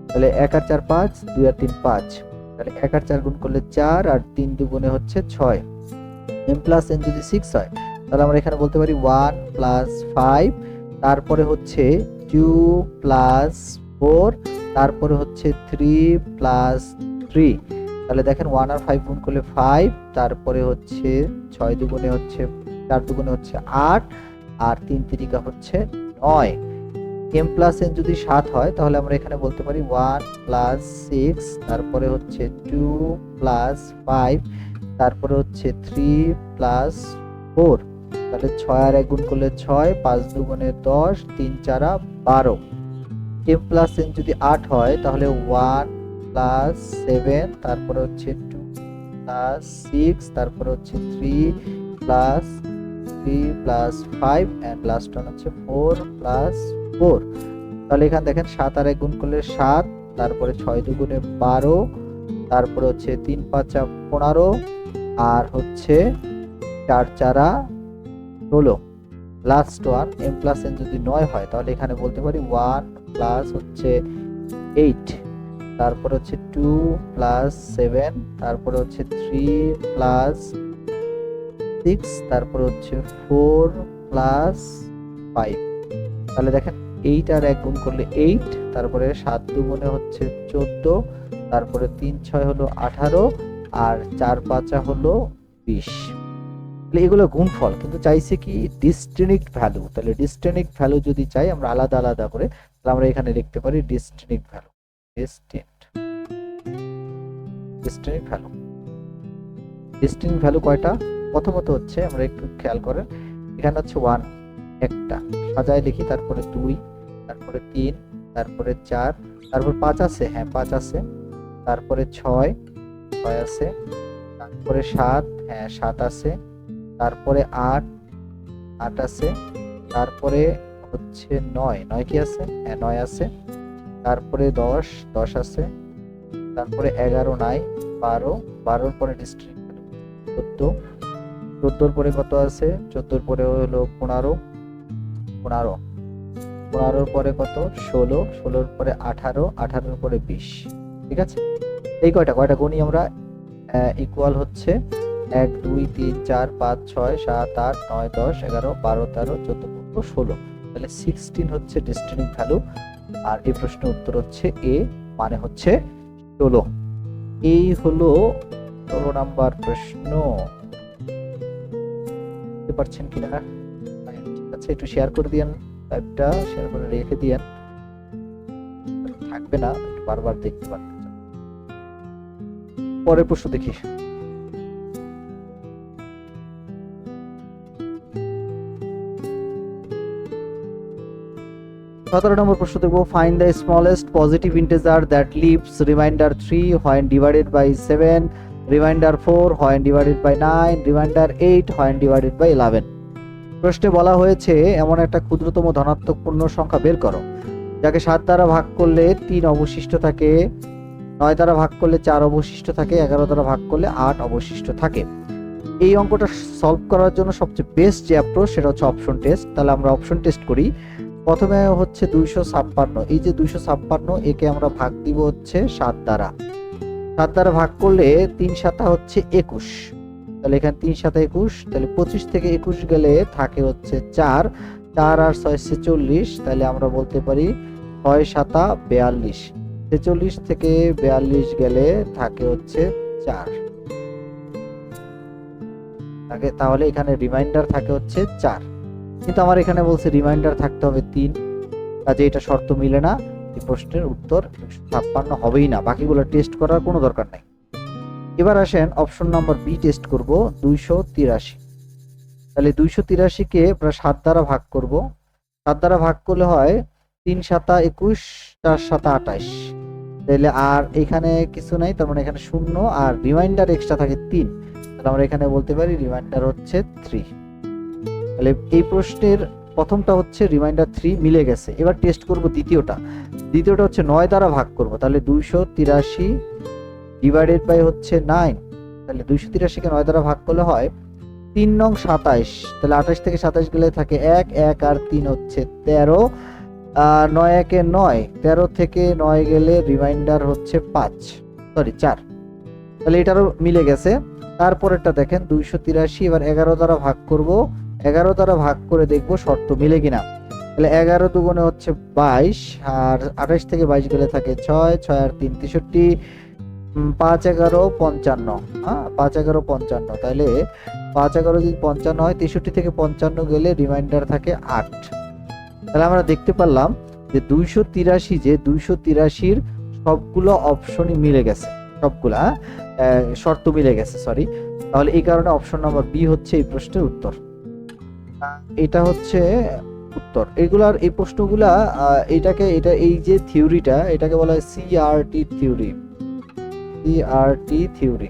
Speaker 1: তাহলে 1 আর 4 5, 2 আর 3 5, তাহলে 1 আর 4 গুণ করলে 4, আর 3 দুগুণে হচ্ছে 6। m প্লাস n যদি 6 হয়, তাহলে আমরা এখানে বলতে পারি 1 প্লাস 5, তারপরে হচ্ছে 2 প্লাস 4, তারপরে হচ্ছে 3 প্লাস 3, তাহলে দেখেন 1 আর 5 গুণ করলে 5, তারপরে হচ্ছে 6 দুগুণে হচ্ছে 4 দুগুণে হচ্ছে 8, আর 3 তিরিকা হচ্ছে 9। m প্লাস n যদি 7 হয়, তাহলে আমরা এখানে বলতে পারি 1 প্লাস 6, তারপরে হচ্ছে 2 প্লাস 5, তারপরে হচ্ছে 3 প্লাস 4, তাহলে 6 আর 1 গুণ করলে 6, 5 দুগুণে 10, 3 চারা 12। m প্লাস n যদি 8 হয়, তাহলে 1 প্লাস 7, তারপরে হচ্ছে 2 প্লাস 6, তারপরে হচ্ছে 3 প্লাস 3 + 5, and লাস্ট ওয়ান হচ্ছে 4 + 4। তাহলে এখানে দেখেন 7 আর 1 গুণ করলে 7, তারপরে 6 দুগুণে 12, তারপরে হচ্ছে 3 × 5 = 15, আর হচ্ছে 4 × 4 = 16। লাস্ট ওয়ান m + n যদি 9 হয়, তাহলে এখানে বলতে পারি 1 প্লাস হচ্ছে 8, তারপরে হচ্ছে 2 + 7, তারপরে হচ্ছে 3 + 6, তারপরে হচ্ছে 4 + 5। তাহলে দেখেন 8 আর 1 গুণ করলে 8, তারপরে 7 দুগুণে হচ্ছে 14, তারপরে 3 6 হলো 18, আর 4 5 হলো 20। তাহলে এগুলো গুণফল, কিন্তু চাইছে কি ডিস্টিংক্ট ভ্যালু। তাহলে ডিস্টিংক্ট ভ্যালু যদি চাই আমরা আলাদা আলাদা করে, তাহলে আমরা এখানে লিখতে পারি distinct value. Distinct value, distinct value কয়টা? প্রথমত হচ্ছে আমরা একটু খেয়াল করেন, এখানে হচ্ছে 1 একটা, সাজায় লিখি, তারপরে 2, তারপরে 3, তারপরে 4, তারপর 5 আছে, হ্যাঁ 5 আছে, তারপরে 6 আছে, তারপরে 7, হ্যাঁ 7 আছে, তারপরে 8 আছে, তারপরে হচ্ছে 9 কি আছে, হ্যাঁ 9 আছে, তারপরে 10 আছে, তারপরে 11 নাই, 12 পরে ডিস্ট্রিক্ট 14 পরে কত আছে, 14 পরে হলো 15 পরে কত, 16 পরে 18 পরে 20। ঠিক আছে, এই কয়টা গুণই আমরা, ইকুয়াল হচ্ছে 1 2 3 4 5 6 7 8 9 10 11 12 13 14 15 16। তাহলে 16 হচ্ছে ডিস্টিংক্ট ভ্যালু। আর এই প্রশ্নের উত্তর হচ্ছে এ, মানে হচ্ছে 16। এই হলো 16 নাম্বার প্রশ্ন। বুঝতে পারছেন কিনা? ঠিক আছে, একটু শেয়ার করে দিয়েন, লাইভটা শেয়ার করে রেখে দিয়েন, থাকবে না, বারবার দেখতে পারবেন। পরের প্রশ্ন দেখি। 17 নম্বর প্রশ্ন দেখবো, find the smallest positive integer that lives reminder 3 when divided by 7, reminder 4 when divided by 9, reminder 8 when divided by 11। প্রশ্নে বলা হয়েছে এমন একটা ক্ষুদ্রতম ধনাত্মক পূর্ণ সংখ্যা বের করো যাকে 7 দ্বারা ভাগ করলে 3 অবশিষ্ট থাকে, 9 দ্বারা ভাগ করলে 4 অবশিষ্ট থাকে, 11 দ্বারা ভাগ করলে 8 অবশিষ্ট থাকে। এই অঙ্কটা সলভ করার জন্য সবচেয়ে বেস্ট যে অ্যাপ্রোচ সেটা হচ্ছে অপশন টেস্ট। তাহলে আমরা অপশন টেস্ট করি। প্রথমে হচ্ছে 256, এই যে 256 একে আমরা ভাগ দিব হচ্ছে 7 দ্বারা। 7 দ্বারা ভাগ করলে 3 7 হচ্ছে 21, তাহলে এখানে 3 7 21, তাহলে 25 থেকে 21 গেলে থাকে হচ্ছে 4 আর 6 46, তাহলে আমরা বলতে পারি 6 7 42, 46 থেকে 42 গেলে থাকে হচ্ছে 4, তাহলে এখানে রিমাইন্ডার থাকে হচ্ছে 4। কিন্তু আমার এখানে বলছে রিমাইন্ডার থাকতে হবে 3, কাজে এটা শর্ত মিলে না, এই প্রশ্নের উত্তর 256 হবেই না। বাকিগুলো টেস্ট করার কোনো দরকার নাই। এবার আসেন অপশন নাম্বার বি টেস্ট করব, 283। তাহলে 283 কে আমরা 7 দ্বারা ভাগ করব। 7 দ্বারা ভাগ করলে হয় 3 7 21, 4 7 28, তাহলে আর এখানে কিছু নাই, তার মানে এখানে 0 আর রিমাইন্ডার এক্সট্রা থাকে 3, তাহলে আমরা এখানে বলতে পারি রিমাইন্ডার হচ্ছে 3। তাহলে এই প্রশ্নের প্রথমটা হচ্ছে রিমাইন্ডার 3 মিলে গেছে। এবার টেস্ট করব দ্বিতীয়টা হচ্ছে 9 দ্বারা ভাগ করব। তাহলে 283 ডিভাইডেড বাই হচ্ছে 9, তাহলে 283 কে 9 দ্বারা ভাগ করলে হয় 3 নং 27, তাহলে 28 থেকে 27 গেলে থাকে 1 1 আর 3 হচ্ছে 13, 9 একে 9, 13 থেকে 9 গেলে রিমাইন্ডার হচ্ছে 4, তাহলে এটারও মিলে গেছে। তারপরেরটা দেখেন 283, এবার 11 দ্বারা ভাগ করব। 11 দ্বারা ভাগ করে দেখবো শর্ত মিলে কিনা। তাহলে 11 দুগুণে হচ্ছে 22, আর 28 থেকে 22 গেলে থাকে 6 6 আর 3 63, 5 11 55, হ্যাঁ 5 11 55, তাহলে 5 11 যদি 55 হয়, 63 থেকে 55 গেলে রিমাইন্ডার থাকে 8। তাহলে আমরা দেখতে পারলাম যে 283 সবগুলো অপশনই মিলে গেছে, সবগুলা শর্ত মিলে গেছে, সরি। তাহলে এই কারণে অপশন নাম্বার বি হচ্ছে এই প্রশ্নের উত্তর। এটা হচ্ছে উত্তর। এগুলার এই প্রশ্নগুলা এটা এই যে থিওরিটা, এটাকে বলা হয় CRT theory,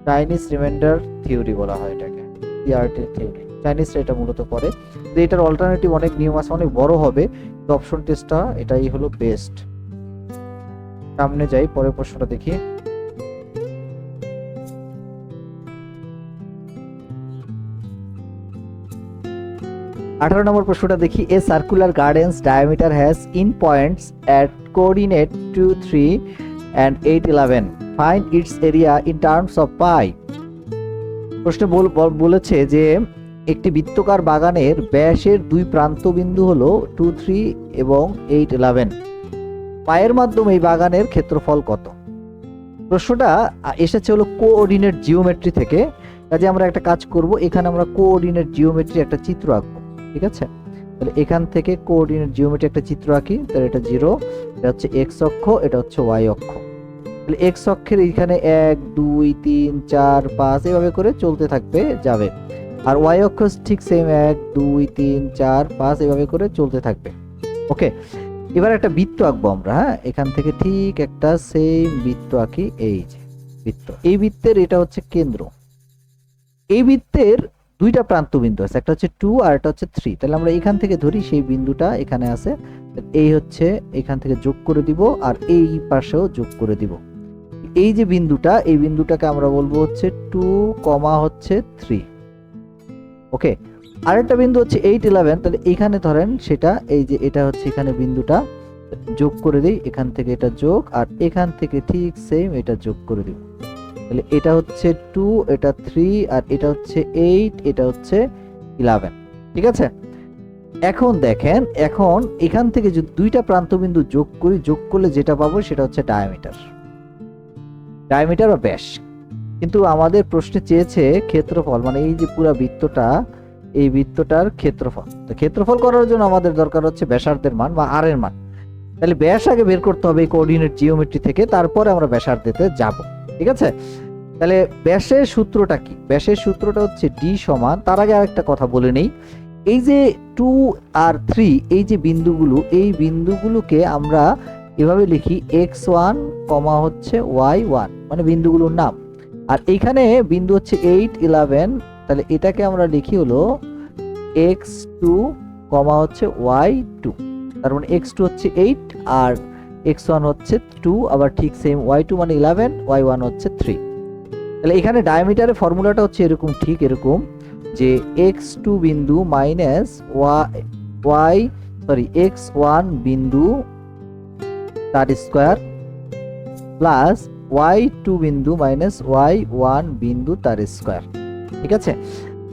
Speaker 1: Chinese reminder theory বলা হয় এটাকে, সিআরটি থিওরি। চাইনিজরা এটা মূলত করে। এটার অল্টারনেটিভ অনেক নিয়ম আছে, অনেক বড় হবে, তো অপশন টেস্টটা এটাই হলো বেস্ট। সামনে যাই, পরের প্রশ্নটা দেখি। আঠারো নম্বর প্রশ্নটা দেখি, এ circular gardens diameter has in points at coordinate 2 3 and 8 11, find it's area in terms of পাই। প্রশ্নে বলেছে যে একটি বৃত্তাকার বাগানের ব্যাসের দুই প্রান্ত বিন্দু হলো 2 3 এবং 8 11। পায়ের মাধ্যমে এই বাগানের ক্ষেত্রফল কত? প্রশ্নটা এসেছে হলো কোঅর্ডিনেট জিওমেট্রি থেকে। কাজে আমরা একটা কাজ করব, এখানে আমরা কোঅর্ডিনেট জিওমেট্রি একটা চিত্র আঁকবো, ঠিক আছে? তাহলে এখান থেকে কোঅর্ডিনেট জিওমেট্রি একটা চিত্র আঁকি। তাহলে এটা 0, এটা হচ্ছে এক্স অক্ষ, এটা হচ্ছে ওয়াই অক্ষ। তাহলে এক্স অক্ষের এখানে 1 2 3 4 5 এভাবে করে চলতে থাকবে, যাবে। আর ওয়াই অক্ষ ঠিক সেম 1 2 3 4 5 এভাবে করে চলতে থাকবে। ওকে, এবার একটা বৃত্ত আঁকবো আমরা। হ্যাঁ, এখান থেকে ঠিক একটা সেম বৃত্ত আঁকি। এই যে বৃত্ত, এই বৃত্তের এটা হচ্ছে কেন্দ্র। এই বৃত্তের দুইটা প্রান্ত বিন্দু আছে, একটা হচ্ছে 2 আর একটা হচ্ছে 3। তাহলে আমরা এখান থেকে ধরি, সেই বিন্দুটা এখানে আছে, এই হচ্ছে এখান থেকে যোগ করে দিব, আর এই পাশেও যোগ করে দিব। এই যে বিন্দুটা, এই বিন্দুটাকে আমরা বলবো হচ্ছে 2, হচ্ছে 3। ওকে, আরেকটা বিন্দু হচ্ছে 8 11। তাহলে এখানে ধরেন সেটা, এই যে এটা হচ্ছে এখানে বিন্দুটা, যোগ করে দিই, এখান থেকে এটা যোগ, আর এখান থেকে ঠিক সেম এটা যোগ করে দিব। তাহলে এটা হচ্ছে 2, এটা 3, আর এটা হচ্ছে 8, এটা হচ্ছে 11। ঠিক আছে, এখন দেখেন, এখন এখান থেকে যদি দুইটা প্রান্তবিন্দু যোগ করি, যোগ করলে যেটা পাবো সেটা হচ্ছে ডায়ামিটার, ডায়ামিটার বা ব্যাস। কিন্তু আমাদের প্রশ্নে চেয়েছে ক্ষেত্রফল, মানে এই যে পুরো বৃত্তটা, এই বৃত্তটার ক্ষেত্রফল। তো ক্ষেত্রফল করার জন্য আমাদের দরকার হচ্ছে ব্যাসার্ধের মান বা আর এর মান। তাহলে ব্যাস আগে বের করতে হবে এই কোঅর্ডিনেট জিওমেট্রি থেকে, তারপরে আমরা ব্যাসার্ধেতে যাব। ঠিক আছে, তাহলে ব্যাসের সূত্রটা কি? ব্যাসের সূত্রটা হচ্ছে ডি সমান, তার আগে আরেকটা কথা বলে নেই, এই যে 2 আর 3 এই যে বিন্দুগুলো, এই বিন্দুগুলোকে আমরা এভাবে লিখি x1, হচ্ছে y1, মানে বিন্দুগুলোর নাম। আর এইখানে বিন্দু হচ্ছে 8 11, তাহলে এটাকে আমরা লিখি হলো x2, হচ্ছে y2। তার মানে x2 হচ্ছে 8 আর x1 হচ্ছে 2, আবার ঠিক সেম y2 মানে 11, y1 হচ্ছে 3। তাহলে এখানে ডায়ামিটারের ফর্মুলাটা হচ্ছে এরকম, ঠিক এরকম, যে x2 বিন্দু মাইনাস x1 বিন্দু তার স্কয়ার প্লাস y2 বিন্দু মাইনাস y1 বিন্দু তার স্কয়ার। ঠিক আছে,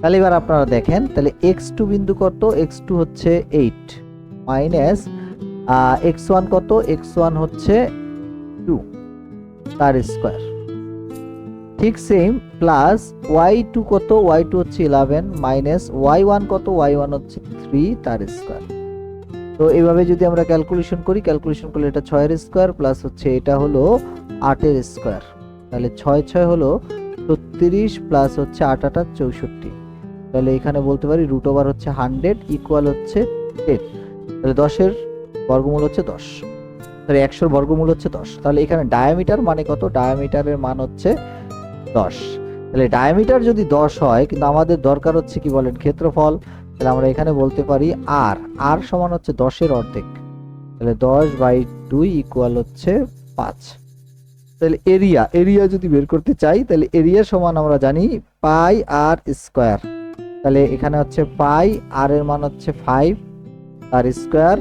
Speaker 1: তাহলে এবার আপনারা দেখেন, তাহলে x2 বিন্দু কত? x2 হচ্ছে 8 মাইনাস x1 কত? x1 হচ্ছে 2 তার স্কয়ার, ঠিক সেম, প্লাস y2 কত? y2 হচ্ছে 11 মাইনাস y1 কত? y1 হচ্ছে 3 তার স্কয়ার। তো এইভাবে যদি আমরা ক্যালকুলেশন করি, ক্যালকুলেশন করলে এটা 6 এর স্কয়ার প্লাস হচ্ছে এটা হলো 8 এর স্কয়ার। তাহলে 6 6 হলো 36 প্লাস হচ্ছে 8 8 64। তাহলে এখানে বলতে পারি রুট ওভার হচ্ছে 100 ইকুয়াল হচ্ছে 10। তাহলে 10 এর বর্গমূল হচ্ছে 10, তাহলে 100 এর বর্গমূল হচ্ছে 10। তাহলে এখানে ডায়ামিটার মানে কত? ডায়ামিটারের মান হচ্ছে 10। তাহলে ডায়ামিটার যদি 10 হয়, কিন্তু আমাদের দরকার হচ্ছে কি বলেন? ক্ষেত্রফল। তাহলে আমরা এখানে বলতে পারি আর সমান হচ্ছে 10 এর অর্ধেক, তাহলে 10/2 ইকুয়াল হচ্ছে 5। তাহলে এরিয়া যদি বের করতে চাই, তাহলে এরিয়া সমান আমরা জানি পাই আর স্কয়ার। তাহলে এখানে হচ্ছে পাই, আর এর মান হচ্ছে 5 তার স্কয়ার,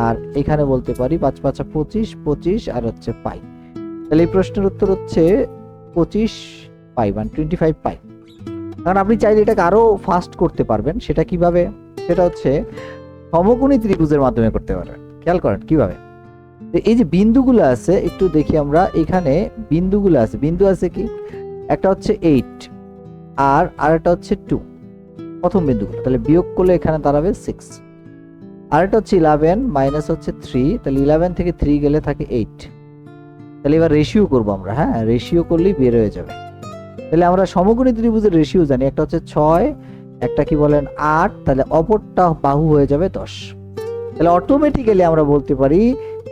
Speaker 1: আর এখানে বলতে পারি 5 5 25 25 আর হচ্ছে পাই। তাহলে এই প্রশ্নের উত্তর হচ্ছে 25 পাই, মানে 25 পাই। কারণ আপনি চাইলে এটাকে আরো ফাস্ট করতে পারবেন। সেটা কিভাবে? সেটা হচ্ছে সমকোণী ত্রিভুজের মাধ্যমে করতে পারবেন। খেয়াল করেন কিভাবে। এই যে বিন্দুগুলো আছে, একটু দেখি আমরা, এখানে বিন্দুগুলো আছে, বিন্দু আছে কি? একটা হচ্ছে 8 আর আরেকটা হচ্ছে 2, প্রথম বিন্দুগুলো। তাহলে বিয়োগ করলে এখানে দাঁড়াবে 6। আরেকটা হচ্ছে 11 মাইনাস হচ্ছে 3, তাহলে 11 থেকে 3 গেলে থাকে 8। তাহলে এবার রেশিও করবো আমরা। হ্যাঁ, রেশিও করলেই বের হয়ে যাবে। তাহলে আমরা সমকোণী ত্রিভুজের রেশিও জানি, একটা হচ্ছে 6, একটা কি বলেন 8, তাহলে অপরটা বাহু হয়ে যাবে 10। তাহলে অটোমেটিক্যালি আমরা বলতে পারি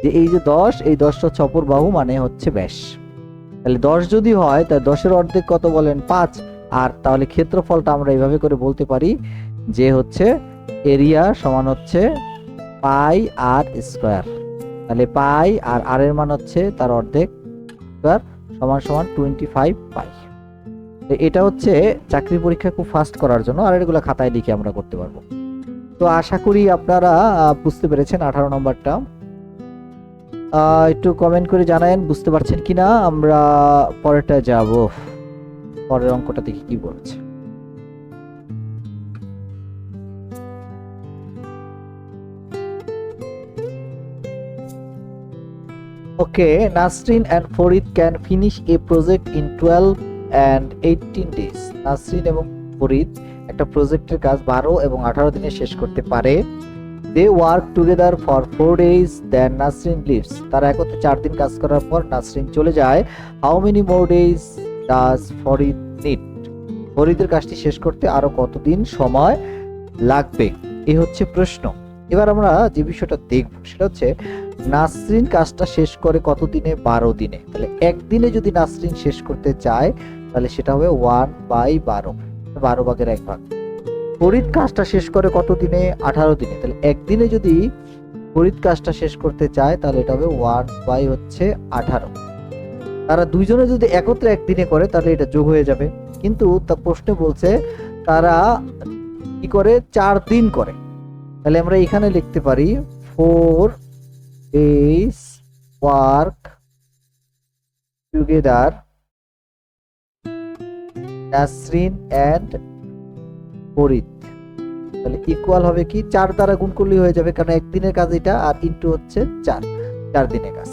Speaker 1: যে এই যে 10, এই 10টা হচ্ছে অপর বাহু, মানে হচ্ছে ব্যাস। তাহলে 10 যদি হয়, তাহলে 10 এর অর্ধেক কত বলেন? 5। আর তাহলে ক্ষেত্রফলটা আমরা এইভাবে করে বলতে পারি যে হচ্ছে এরিয়া সমান হচ্ছে পাই আর স্কয়ার। তাহলে পাই আর এর মান হচ্ছে তার অর্ধেক স্কয়ার সমান সমান 25 পাই। এটা হচ্ছে চাকরি পরীক্ষা খুব ফাস্ট করার জন্য, আর এগুলো খাতায় লিখে আমরা করতে পারবো। তো আশা করি আপনারা বুঝতে পেরেছেন 18 নম্বরটা। একটু কমেন্ট করে জানায়েন বুঝতে পারছেন কিনা। আমরা পরেরটা যাব, পরের অঙ্কটা দেখি কি বলছে। Okay, Nasrin and Farid can finish a project in 12 and 18 days. Nasrin এবং ফরিদ একটা প্রজেক্টের কাজ 12 এবং 18 দিনে শেষ করতে পারে। They work together for 4 days, then Nasrin leaves. তারা একত্রে 4 দিন কাজ করার পর নাসরিন চলে যায়। How many more days does Farid need? ফরিদের কাজটি শেষ করতে আরো কতদিন সময় লাগবে, এই হচ্ছে প্রশ্ন। এবার আমরা যে বিষয়টা দেখব সেটা হচ্ছে নাসরিন কাজটা শেষ করে কত দিনে, 12 দিনে। তাহলে একদিনে যদি নাসরিন শেষ করতে চায় তাহলে সেটা হবে 1/12, 12 ভাগের 1 ভাগ। ফরিদ কাজটা শেষ করে কত দিনে, 18 দিনে। তাহলে একদিনে যদি ফরিদ কাজটা শেষ করতে চায় তাহলে এটা হবে 1/18। তারা দুইজনে যদি একত্রে একদিনে করে তাহলে এটা যোগ হয়ে যাবে, কিন্তু তার প্রশ্নে বলছে তারা কি করে, 4 দিন করে। তাহলে আমরা এখানে লিখতে পারি 4 days work together Nasrin and Farid. তাহলে ইকুয়াল হবে কি, 4 দ্বারা গুণ করলেই হয়ে যাবে, কারণ একদিনের কাজ এটা, আর ইনটু হচ্ছে 4 দিনের কাজ।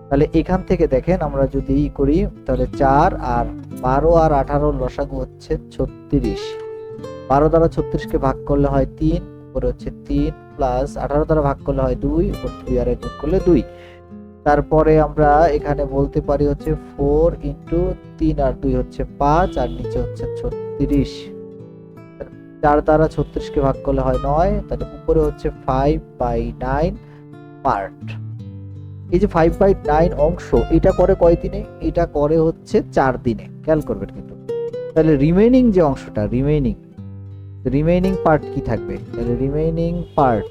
Speaker 1: তাহলে এখান থেকে দেখেন আমরা যদি করি তাহলে 4 আর 12 আর 18 লসাগু হচ্ছে 36। 12 দ্বারা 36 কে ভাগ করলে হয় 3, উপরে হচ্ছে 3 প্লাস 18 দ্বারা ভাগ করলে হয় 2, উপর 2 আর গুণ করলে 2। তারপরে আমরা এখানে বলতে পারি হচ্ছে 4 ইনটু 3 আর 2 হচ্ছে 5, আর নিচে হচ্ছে 36। 4 দ্বারা 36 কে ভাগ করলে হয় 9, তাহলে উপরে হচ্ছে 5/9 পার্ট। এই যে 5/9 অংশ, এটা করে কয় দিনে, এটা করে হচ্ছে 4 দিনে, খেয়াল করবেন কিন্তু। তাহলে রিমেইনিং যে অংশটা, রিমেইনিং পার্ট কি থাকবে, তাহলে রিমেইনিং পার্ট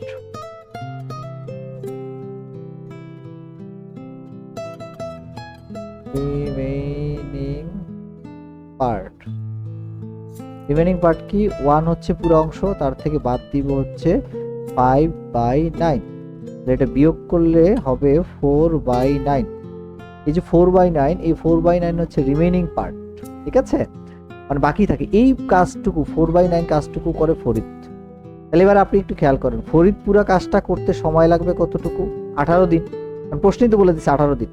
Speaker 1: কি 1 হচ্ছে পুরো অংশ, তার থেকে বাদ দিব হচ্ছে 5/9। এটা বিয়োগ করলে হবে 4/9। এই যে 4/9, এই 4/9 হচ্ছে রিমেইনিং পার্ট, ঠিক আছে, মানে বাকি থাকে এই কাজটুকু, 4/9 কাজটুকু করে ফরিদ। তাহলে এবার আপনি একটু খেয়াল করেন, ফরিদ পুরো কাজটা করতে সময় লাগবে কতটুকু, 18 দিন। প্রশ্নই তো বলে দিচ্ছে 18 দিন।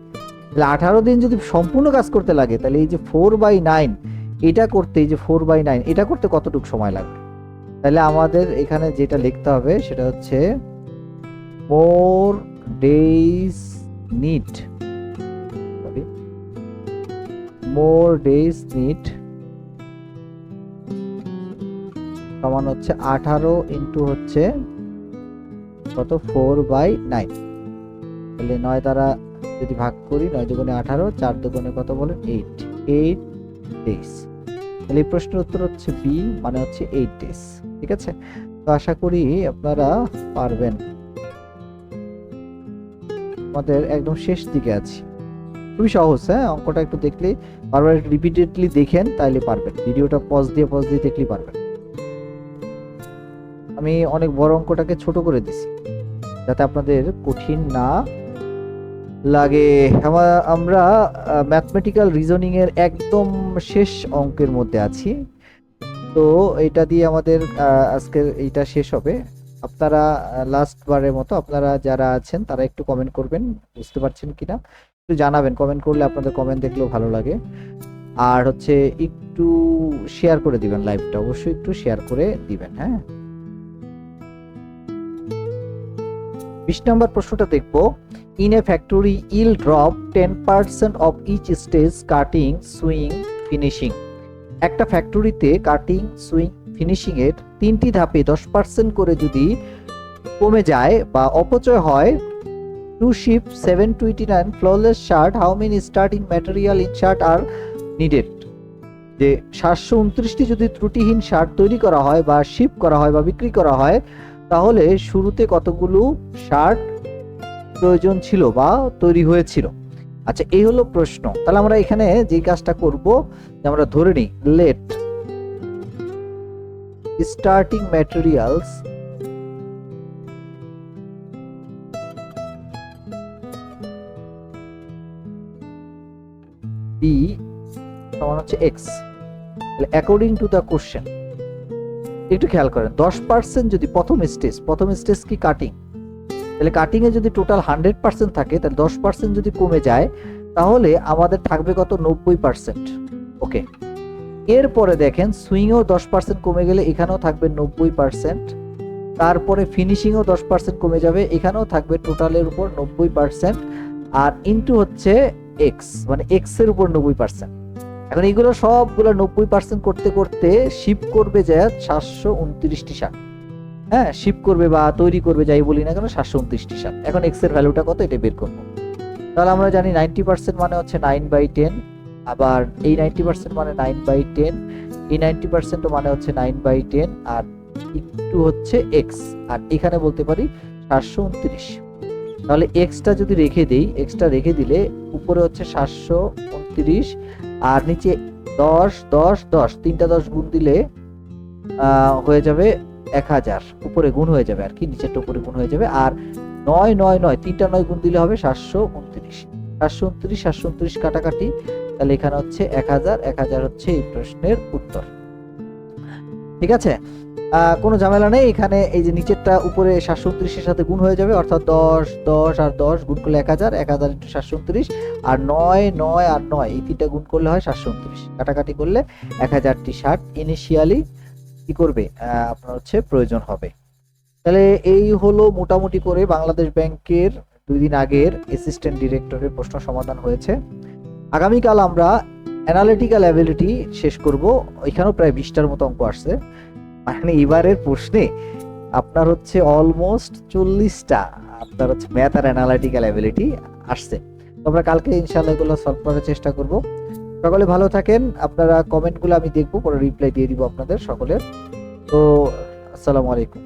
Speaker 1: তাহলে 18 দিন যদি সম্পূর্ণ কাজ করতে লাগে, তাহলে এই যে 4/9 এটা করতে, এই যে 4/9 এটা করতে কতটুকু সময় লাগবে। তাহলে আমাদের এখানে যেটা লিখতে হবে সেটা হচ্ছে more days need সমান হচ্ছে 18 ইন্টু হচ্ছে কত, 4/9। তাহলে 9 দ্বারা যদি ভাগ করি, 9 দুগুণে 18, 4 দুগুণে কত বলেন, 8 days। তাহলে এই প্রশ্নের উত্তর হচ্ছে বি, মানে হচ্ছে 8 days। ঠিক আছে, তো আশা করি আপনারা পারবেন। আমাদের একদম শেষ দিকে আছি, খুবই সহজ। হ্যাঁ, অঙ্কটা একটু দেখলে, বারবার রিপিটেডলি দেখেন তাহলে পারবেন। ভিডিওটা পজ দিয়ে দেখলেই পারবেন। আমি অনেক বড় অঙ্কটাকে ছোট করে দিছি যাতে আপনাদের কঠিন না লাগে। আমরা ম্যাথমেটিক্যাল রিজনিং এর একদম শেষ অঙ্কের মধ্যে আছি, তো এটা দিয়ে আমাদের আজকের এইটা শেষ হবে। আপনারা লাস্ট বারের মতো আপনারা যারা আছেন তারা একটু কমেন্ট করবেন, বুঝতে পারছেন কিনা একটু জানাবেন। কমেন্ট করলে আপনাদের কমেন্ট দেখলেও ভালো লাগে। আর হচ্ছে একটু শেয়ার করে দিবেন লাইভটা, অবশ্যই একটু শেয়ার করে দিবেন। হ্যাঁ, 20 নম্বর প্রশ্নটা দেখবো। In a factory will drop 10% of each stage, cutting, sewing, finishing. একটা ফ্যাক্টরিতে কাটিং, সুইং, ফিনিশিং এর 3টি ধাপে 10% করে যদি কমে যায় বা অপচয় হয়, two sheep 729 flawless shirt, how many starting material in shirt are needed. যে 729টি যদি ত্রুটিহীন শার্ট তৈরি করা হয় বা শিপ করা হয় বা বিক্রি করা হয়, তাহলে শুরুতে কতগুলো শার্ট প্রয়োজন ছিল বা তৈরি হয়েছিল। আচ্ছা, এই হলো প্রশ্ন। তাহলে আমরা এখানে যে কাজটা করব, আমরা ধরে নিই লেট স্টার্টিং ম্যাটেরিয়ালস বি সমান হচ্ছে x. According to the question, একটু খেয়াল করেন 10% যদি প্রথম স্টেজ কি কাটিং, তাহলে কাটিং এ যদি টোটাল 100% থাকে, তাহলে 10% যদি কমে যায় তাহলে আমাদের থাকবে কত? 90%। ওকে, এরপরে দেখেন সুইংও 10% কমে গেলে এখানেও থাকবে 90%। তারপরে ফিনিশিংও 10% কমে যাবে, এখানেও থাকবে টোটালের উপর 90%। আর ইনটু হচ্ছে এক্স, মানে এক্স এর উপর 90%। এখন এইগুলো সবগুলো 90% করতে করতে শিপ করবে যে 729টি শার্ট। হ্যাঁ, শিপ করবে বা তৈরি করবে, যাই বলি না কেন, 729টি শার্ট। এখন এক্স এর ভ্যালুটা কত এটা বের করবো। তাহলে আমরা জানি 90% মানে হচ্ছে 9/10, আবার এই 90% মানে 9/10, এই 90% মানে হচ্ছে 9/10, আর একটু হচ্ছে এক্স, আর এখানে বলতে পারি 729। তাহলে এক্সটা যদি রেখে দেই, এক্সটা রেখে দিলে উপরে হচ্ছে 729, আর নিচে 10 10 10, তিনটা 10 গুণ দিলে হয়ে যাবে 1000, উপরে গুণ হয়ে যাবে আর কি, নিচেরটা উপরে গুণ হয়ে যাবে। আর 9 9 9, তিনটা 9 গুণ দিলে হবে 729। 729 729 কাটাকাটি, তাহলে এখানে হচ্ছে 1000, 1000 হচ্ছে এই প্রশ্নের উত্তর। ঠিক আছে, কোনো ঝামেলা নেই এখানে। এই যে নিচেরটা উপরে 729 এর সাথে গুণ হয়ে যাবে, অর্থাৎ 10 10 আর 10 গুণ করলে 1000, 1000 ইন্টু 729, আর 9 9 আর 9, এই তিনটা গুণ করলে হয় 729, কাটাকাটি করলে 1000টি শার্ট ইনিশিয়ালি কি করবে আপনার হচ্ছে প্রয়োজন হবে। তাহলে এই হলো মোটামুটি করে বাংলাদেশ ব্যাংকের 2 দিন আগের অ্যাসিস্ট্যান্ট ডিরেক্টরের প্রশ্ন সমাধান হয়েছে। আগামীকাল আমরা অ্যানালিটিক্যাল অ্যাবিলিটি শেষ করব। এখানেও প্রায় 20টার মতো অঙ্ক আসছে, মানে এবারের প্রশ্নে আপনার হচ্ছে অলমোস্ট 40টা আপনার হচ্ছে ম্যাথ আর অ্যানালিটিক্যাল অ্যাবিলিটি আসছে। তো আমরা কালকে ইনশাআল্লাহ এগুলো সলভ করার চেষ্টা করব। সকলে ভালো থাকেন, আপনারা কমেন্টগুলো আমি দেখবো, পরে রিপ্লাই দিয়ে দিব আপনাদের সকলের। তো আসসালামু আলাইকুম।